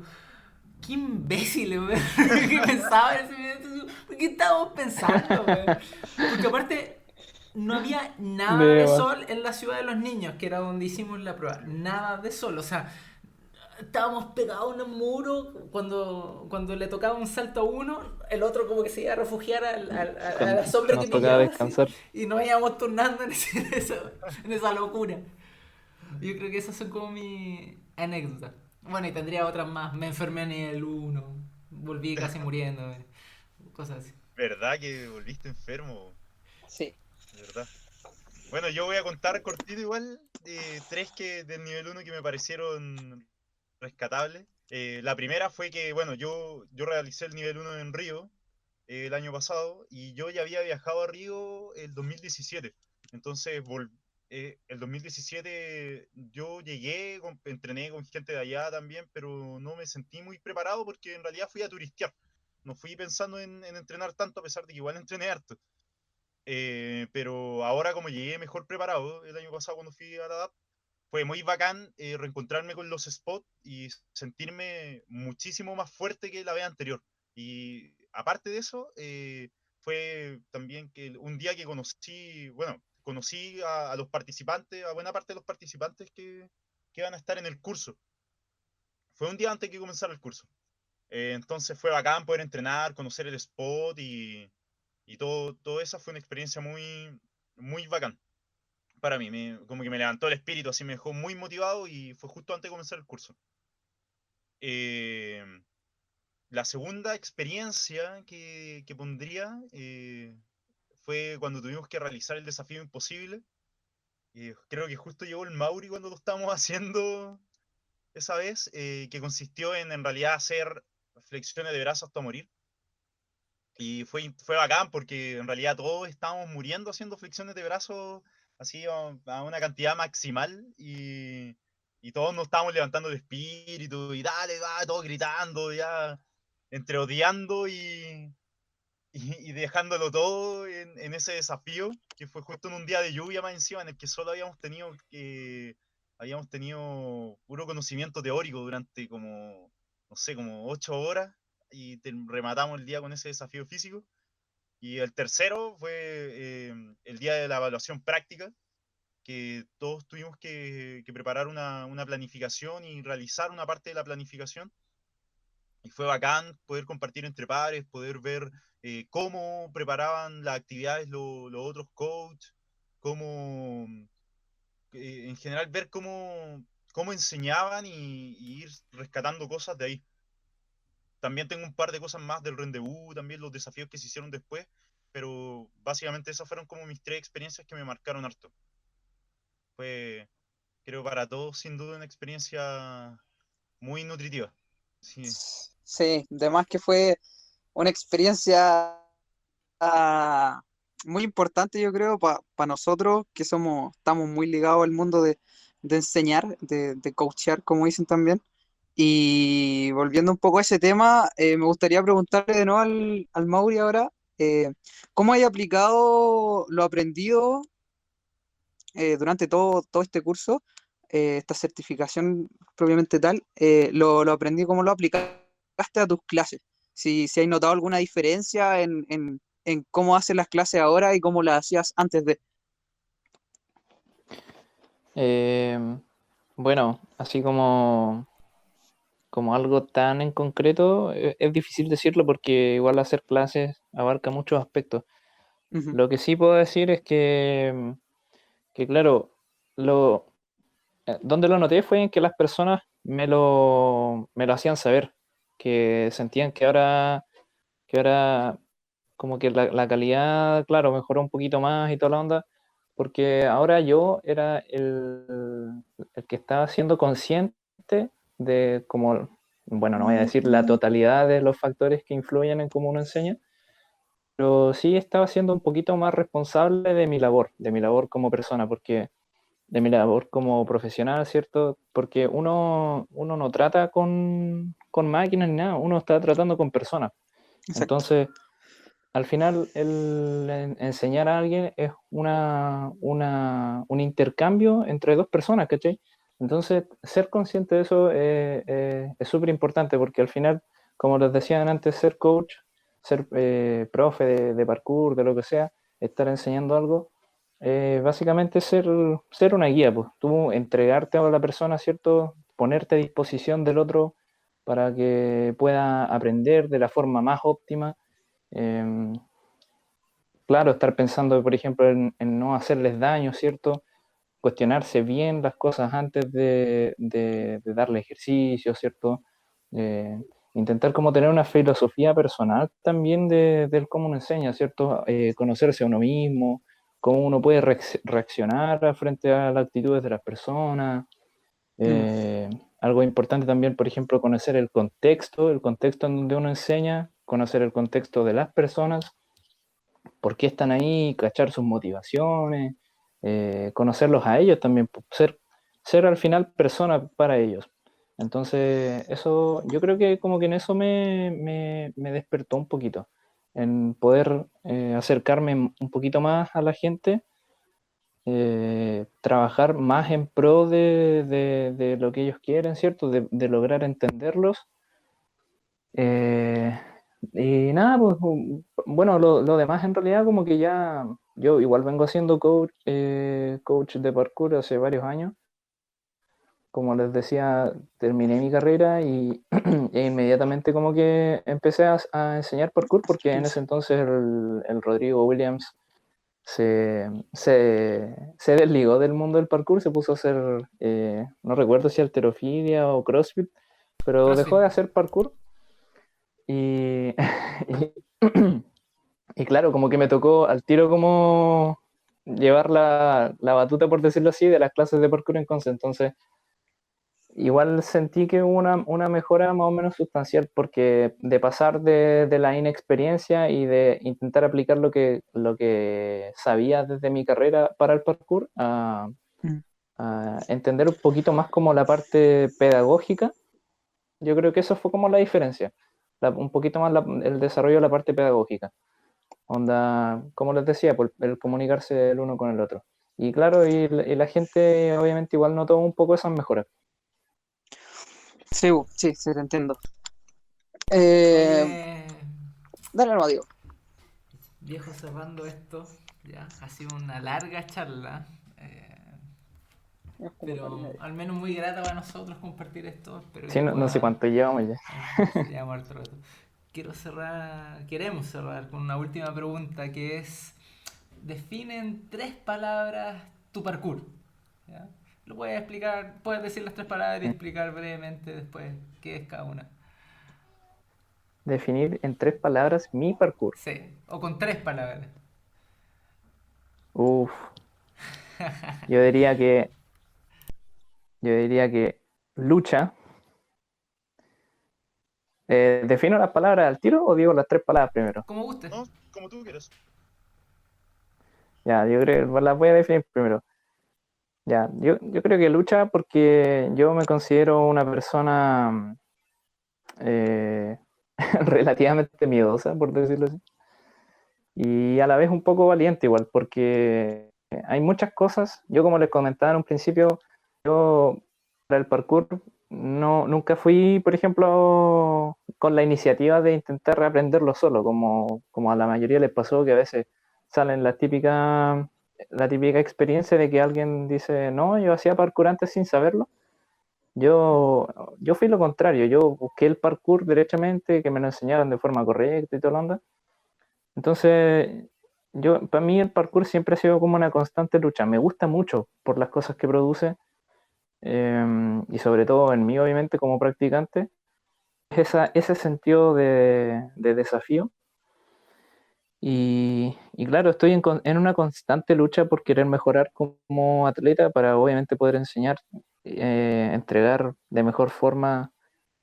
qué imbéciles, weón. ¿Qué pensaba en ese momento? ¿Qué estábamos pensando, weón? Porque aparte, no había nada de De más. sol en la ciudad de los niños, que era donde hicimos la prueba. Nada de sol, o sea, estábamos pegados en un muro. Cuando le tocaba un salto a uno, el otro como que se iba a refugiar a la Cuando sombra que nos tocaba pillaba, así, descansar. y nos íbamos turnando en esa locura. Yo creo que esas son como mis anécdotas. Bueno, y tendría otras más. Me enfermé en el 1, volví casi muriendo, cosas así. ¿Verdad que volviste enfermo? Sí. De verdad. Bueno, yo voy a contar cortito igual, tres que del nivel uno que me parecieron rescatables. La primera fue que, bueno, yo realicé el nivel uno en Río el año pasado y yo ya había viajado a Río el 2017. Entonces, el 2017 yo llegué, entrené con gente de allá también, pero no me sentí muy preparado porque en realidad fui a turistear. No fui pensando en entrenar tanto, a pesar de que igual entrené harto. Pero ahora como llegué mejor preparado el año pasado cuando fui a la DAP, fue muy bacán reencontrarme con los spots y sentirme muchísimo más fuerte que la vez anterior. Y aparte de eso, fue también que un día que conocí, bueno, conocí a los participantes, a buena parte de los participantes que van a estar en el curso. Fue un día antes que comenzara el curso. Entonces fue bacán poder entrenar, conocer el spot y todo eso fue una experiencia muy bacán para mí. Como que me levantó el espíritu, así me dejó muy motivado y fue justo antes de comenzar el curso. Eh, la segunda experiencia que pondría fue cuando tuvimos que realizar el desafío imposible. Creo que justo llegó el Mauri cuando lo estábamos haciendo esa vez, que consistió en realidad hacer flexiones de brazos hasta morir. Y fue bacán porque en realidad todos estábamos muriendo haciendo flexiones de brazos así a una cantidad maximal y todos nos estábamos levantando de espíritu y dale, va, todos gritando, ya entre odiando y dejándolo todo en ese desafío, que fue justo en un día de lluvia más encima en el que solo habíamos tenido puro conocimiento teórico durante como, no sé, como 8 horas y rematamos el día con ese desafío físico. Y el tercero fue el día de la evaluación práctica, que todos tuvimos que preparar una planificación y realizar una parte de la planificación. Y fue bacán poder compartir entre pares, poder ver cómo preparaban las actividades los otros coaches, cómo, en general ver cómo enseñaban y ir rescatando cosas de ahí. También tengo un par de cosas más del rendezvous, también los desafíos que se hicieron después, pero básicamente esas fueron como mis 3 experiencias que me marcaron harto. Fue, creo, para todos sin duda una experiencia muy nutritiva. Sí, Sí, además que fue una experiencia muy importante, yo creo, para nosotros que estamos muy ligados al mundo de enseñar, de coachear, como dicen también. Y volviendo un poco a ese tema, me gustaría preguntarle de nuevo al Mauri ahora, ¿cómo hay aplicado lo aprendido durante todo este curso, esta certificación propiamente tal, lo aprendí, cómo lo aplicaste a tus clases? Si hay notado alguna diferencia en cómo haces las clases ahora y cómo las hacías antes de. Bueno, así como algo tan en concreto, es difícil decirlo porque igual hacer clases abarca muchos aspectos. Ujú, Lo que sí puedo decir es que claro, lo, donde lo noté fue en que las personas me lo hacían saber, que sentían que ahora como que la calidad, claro, mejoró un poquito más y toda la onda, porque ahora yo era el que estaba siendo consciente de como, bueno, no voy a decir la totalidad de los factores que influyen en cómo uno enseña, pero sí estaba siendo un poquito más responsable de mi labor como persona, porque de mi labor como profesional, ¿cierto? Porque uno no trata con máquinas ni nada, uno está tratando con personas. exacto. Entonces, al final, el enseñar a alguien es un intercambio entre dos personas, ¿cachai? Entonces, ser consciente de eso es súper importante porque al final, como les decían antes, ser coach, ser profe de parkour, de lo que sea, estar enseñando algo, básicamente ser una guía, pues tú entregarte a la persona, ¿cierto? Ponerte a disposición del otro para que pueda aprender de la forma más óptima. Eh, claro, estar pensando, por ejemplo, en no hacerles daño, ¿cierto? Cuestionarse bien las cosas antes de darle ejercicio, ¿cierto? Intentar como tener una filosofía personal también del cómo uno enseña, ¿cierto? Conocerse a uno mismo, cómo uno puede reaccionar frente a las actitudes de las personas. Mm, eh, algo importante también, por ejemplo, conocer el contexto en donde uno enseña, conocer el contexto de las personas, por qué están ahí, cachar sus motivaciones, conocerlos a ellos también, ser al final persona para ellos. Entonces, eso, yo creo que como que en eso me despertó un poquito, en poder acercarme un poquito más a la gente, trabajar más en pro de lo que ellos quieren, ¿cierto? De lograr entenderlos. Eh, y nada, pues bueno, lo demás en realidad como que ya, yo igual vengo haciendo coach de parkour hace varios años. Como les decía, terminé mi carrera y e inmediatamente como que empecé a enseñar parkour porque en ese entonces el Rodrigo Williams se desligó del mundo del parkour, se puso a hacer, no recuerdo si halterofilia o CrossFit, pero dejó de CrossFit. hacer parkour y, y, y claro, como que me tocó al tiro como llevar la batuta, por decirlo así, de las clases de parkour en Conce. Entonces, igual sentí que hubo una mejora más o menos sustancial, porque de pasar de la inexperiencia y de intentar aplicar lo que sabía desde mi carrera para el parkour Mm. a entender un poquito más como la parte pedagógica, yo creo que eso fue como la diferencia, un poquito más el desarrollo de la parte pedagógica. Onda, como les decía, por el comunicarse el uno con el otro. Y claro, y la gente obviamente igual notó un poco esas mejoras. Sí, sí, sí, te entiendo. Eh, Oye, dale nomás, Diego. viejo, cerrando esto, ya, ha sido una larga charla, Es como hora y pero media. al menos muy grata para nosotros compartir esto. Espero Sí, que no sé pueda. cuánto llevamos ya. Se llama harto rato. Queremos cerrar con una última pregunta que es: define en 3 palabras tu parkour. ¿Ya? Lo puedes explicar, puedes decir las 3 palabras y explicar brevemente después qué es cada una. Definir en 3 palabras mi parkour. Sí, o con 3 palabras. Uf, yo diría que, yo diría que lucha. ¿Defino las palabras al tiro o digo las 3 palabras primero? Como guste. No, como tú quieras. Ya, yo creo que las voy a definir primero. Ya, yo creo que lucha porque yo me considero una persona eh, relativamente miedosa, por decirlo así. Y a la vez un poco valiente igual, porque hay muchas cosas. Yo como les comentaba en un principio, yo para el parkour nunca fui, por ejemplo, con la iniciativa de intentar reaprenderlo solo, como a la mayoría les pasó, que a veces salen la típica experiencia de que alguien dice, no, yo hacía parkour antes sin saberlo. Yo fui lo contrario, yo busqué el parkour derechamente, que me lo enseñaran de forma correcta y toda la onda. Entonces, para mí el parkour siempre ha sido como una constante lucha. Me gusta mucho por las cosas que produce, y sobre todo en mí, obviamente, como practicante, ese sentido de desafío. Y claro, estoy en una constante lucha por querer mejorar como atleta para obviamente poder enseñar, entregar de mejor forma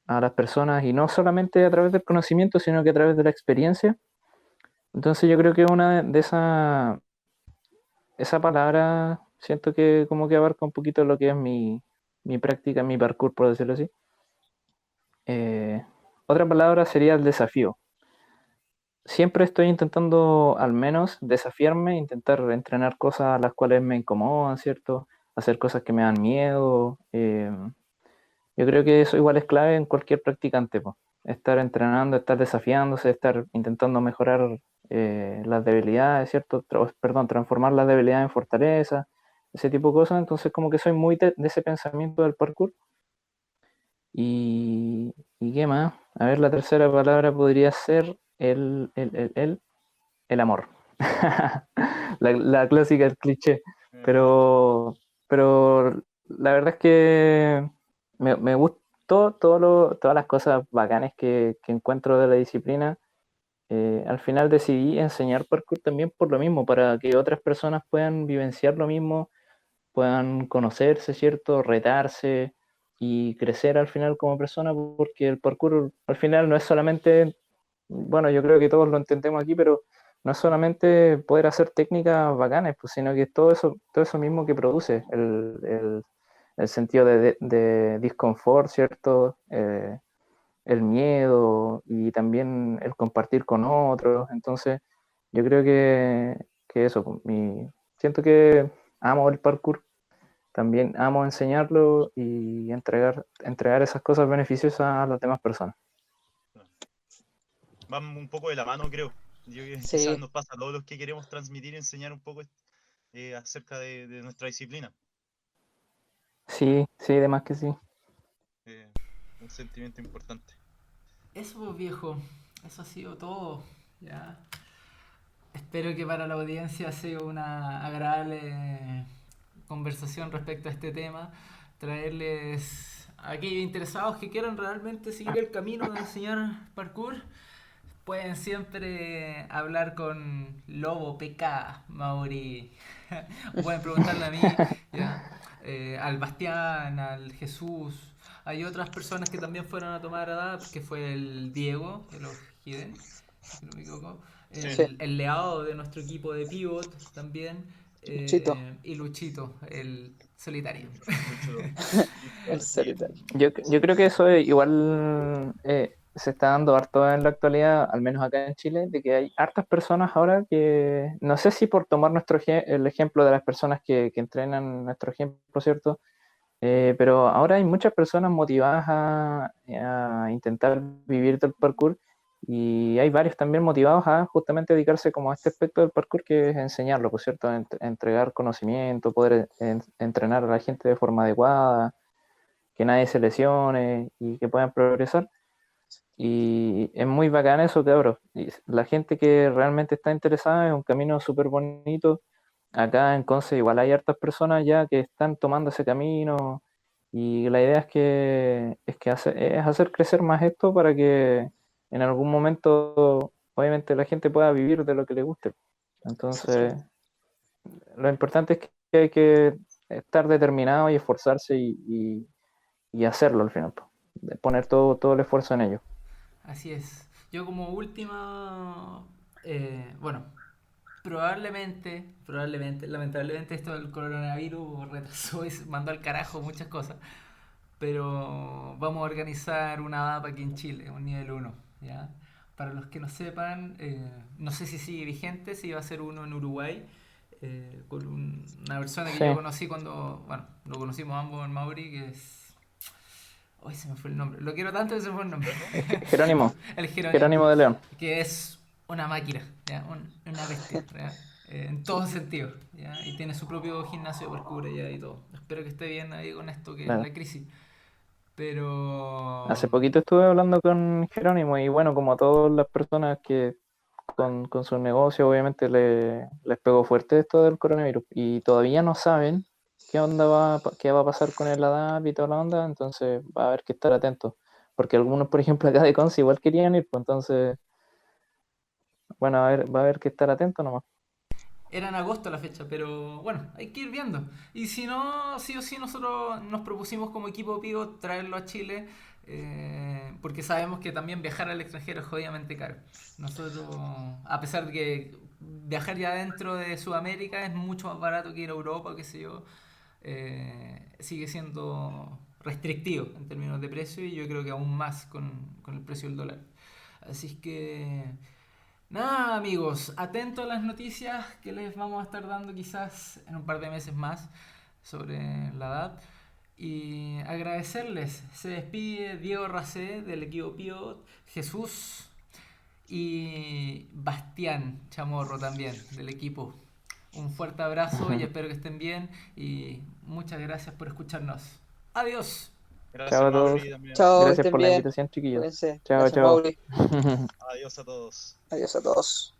a las personas y no solamente a través del conocimiento, sino que a través de la experiencia. Entonces yo creo que una de esa palabra siento que como que abarca un poquito lo que es mi práctica, mi parkour, por decirlo así. Eh, Otra palabra sería el desafío. Siempre estoy intentando al menos desafiarme, intentar entrenar cosas a las cuales me incomodan, ¿cierto? Hacer cosas que me dan miedo. Yo creo que eso igual es clave en cualquier practicante, po. Estar entrenando, estar desafiándose, estar intentando mejorar las debilidades, ¿cierto? Perdón, transformar las debilidades en fortaleza, ese tipo de cosas. Entonces, como que soy muy de ese pensamiento del parkour. ¿Y qué más? A ver, la tercera palabra podría ser el amor. La clásica, el cliché. Pero, pero la verdad es que me gustó todas las cosas bacanes que encuentro de la disciplina. Al final decidí enseñar parkour también por lo mismo, para que otras personas puedan vivenciar lo mismo, puedan conocerse, ¿cierto? Retarse, y crecer al final como persona, porque el parkour al final no es solamente, bueno, yo creo que todos lo entendemos aquí, pero no es solamente poder hacer técnicas bacanas, pues, sino que es todo eso mismo que produce, el sentido de disconfort, ¿cierto? El miedo y también el compartir con otros. Entonces, yo creo que eso, pues, siento que amo el parkour, también amo enseñarlo y entregar esas cosas beneficiosas a las demás personas. Van un poco de la mano, creo. Yo creo que quizás Sí, nos pasa a todos los que queremos transmitir y enseñar un poco acerca de nuestra disciplina. Sí, sí, además que sí. Eh, un sentimiento importante. Eso, pues, viejo, eso ha sido todo. Ya. Espero que para la audiencia sea una agradable conversación respecto a este tema. Traerles a aquellos interesados que quieran realmente seguir el camino de enseñar parkour. Pueden siempre hablar con Lobo, PK, Mauri. O pueden preguntarle a mí, ya, al Bastián, al Jesús. Hay otras personas que también fueron a tomar ADAPT, que fue el Diego, de los Hidden, si no me equivoco. Sí. sí, El Leado de nuestro equipo de Pivot también. Luchito, Y Luchito, el solitario. Mucho. el solitario. Yo creo que eso igual se está dando harto en la actualidad, al menos acá en Chile, de que hay hartas personas ahora que, no sé si por tomar el ejemplo de las personas que entrenan nuestro ejemplo, ¿cierto? Pero ahora hay muchas personas motivadas a intentar vivir del parkour y hay varios también motivados a justamente dedicarse como a este aspecto del parkour que es enseñarlo, por cierto, entregar conocimiento, poder entrenar a la gente de forma adecuada, que nadie se lesione y que puedan progresar. Y es muy bacán eso, cabrón. Y la gente que realmente está interesada es un camino súper bonito. Acá en Conce igual hay hartas personas ya que están tomando ese camino y la idea es hacer crecer más esto para que en algún momento obviamente la gente pueda vivir de lo que le guste. Entonces, lo importante es que hay que estar determinado y esforzarse y hacerlo al final, po. De poner todo el esfuerzo en ello. Así es. Yo como última, bueno, lamentablemente esto del coronavirus retrasó y mandó al carajo muchas cosas, pero vamos a organizar una DAP aquí en Chile, un nivel uno, ¿ya? Para los que no sepan, no sé si sigue vigente, si va a ser uno en Uruguay, con una persona que Sí, yo conocí cuando, bueno, lo conocimos ambos en Mauri, que es... Hoy se me fue el nombre. Lo quiero tanto que se me fue el nombre. Jerónimo, Jerónimo, El Jerónimo. Jerónimo de León. Que es una máquina, ¿ya? Una bestia, ¿ya? En todos sentidos, ¿ya? Y tiene su propio gimnasio de parkour ya y todo. Espero que esté bien ahí con esto que es Claro. la crisis. Pero... Hace poquito estuve hablando con Jerónimo y bueno, como todas las personas que con su negocio obviamente les pegó fuerte esto del coronavirus y todavía no saben qué va a pasar con el ADAP y toda la onda, entonces va a haber que estar atentos. Porque algunos, por ejemplo, acá de Conce igual querían ir, pues entonces, bueno, va a haber que estar atentos nomás. Era en agosto la fecha, pero bueno, hay que ir viendo. Y si no, sí o sí nosotros nos propusimos como equipo Pivo traerlo a Chile, porque sabemos que también viajar al extranjero es jodidamente caro. Nosotros, a pesar de que viajar ya dentro de Sudamérica es mucho más barato que ir a Europa, qué sé yo, sigue siendo restrictivo en términos de precio y yo creo que aún más con el precio del dólar. Así es que... Nada, amigos, atentos a las noticias que les vamos a estar dando quizás en un par de meses más sobre la edad. Y agradecerles. Se despide Diego Racé del equipo Pivot, Jesús y Bastián Chamorro también del equipo. Un fuerte abrazo y espero que estén bien y muchas gracias por escucharnos. Adiós. gracias, Chao a todos. Mauri, también. Chao, que Gracias estén por la bien. invitación, chiquillos. Cuídense. Chao, Gracias, chao. Mauri. Adiós a todos. Adiós a todos.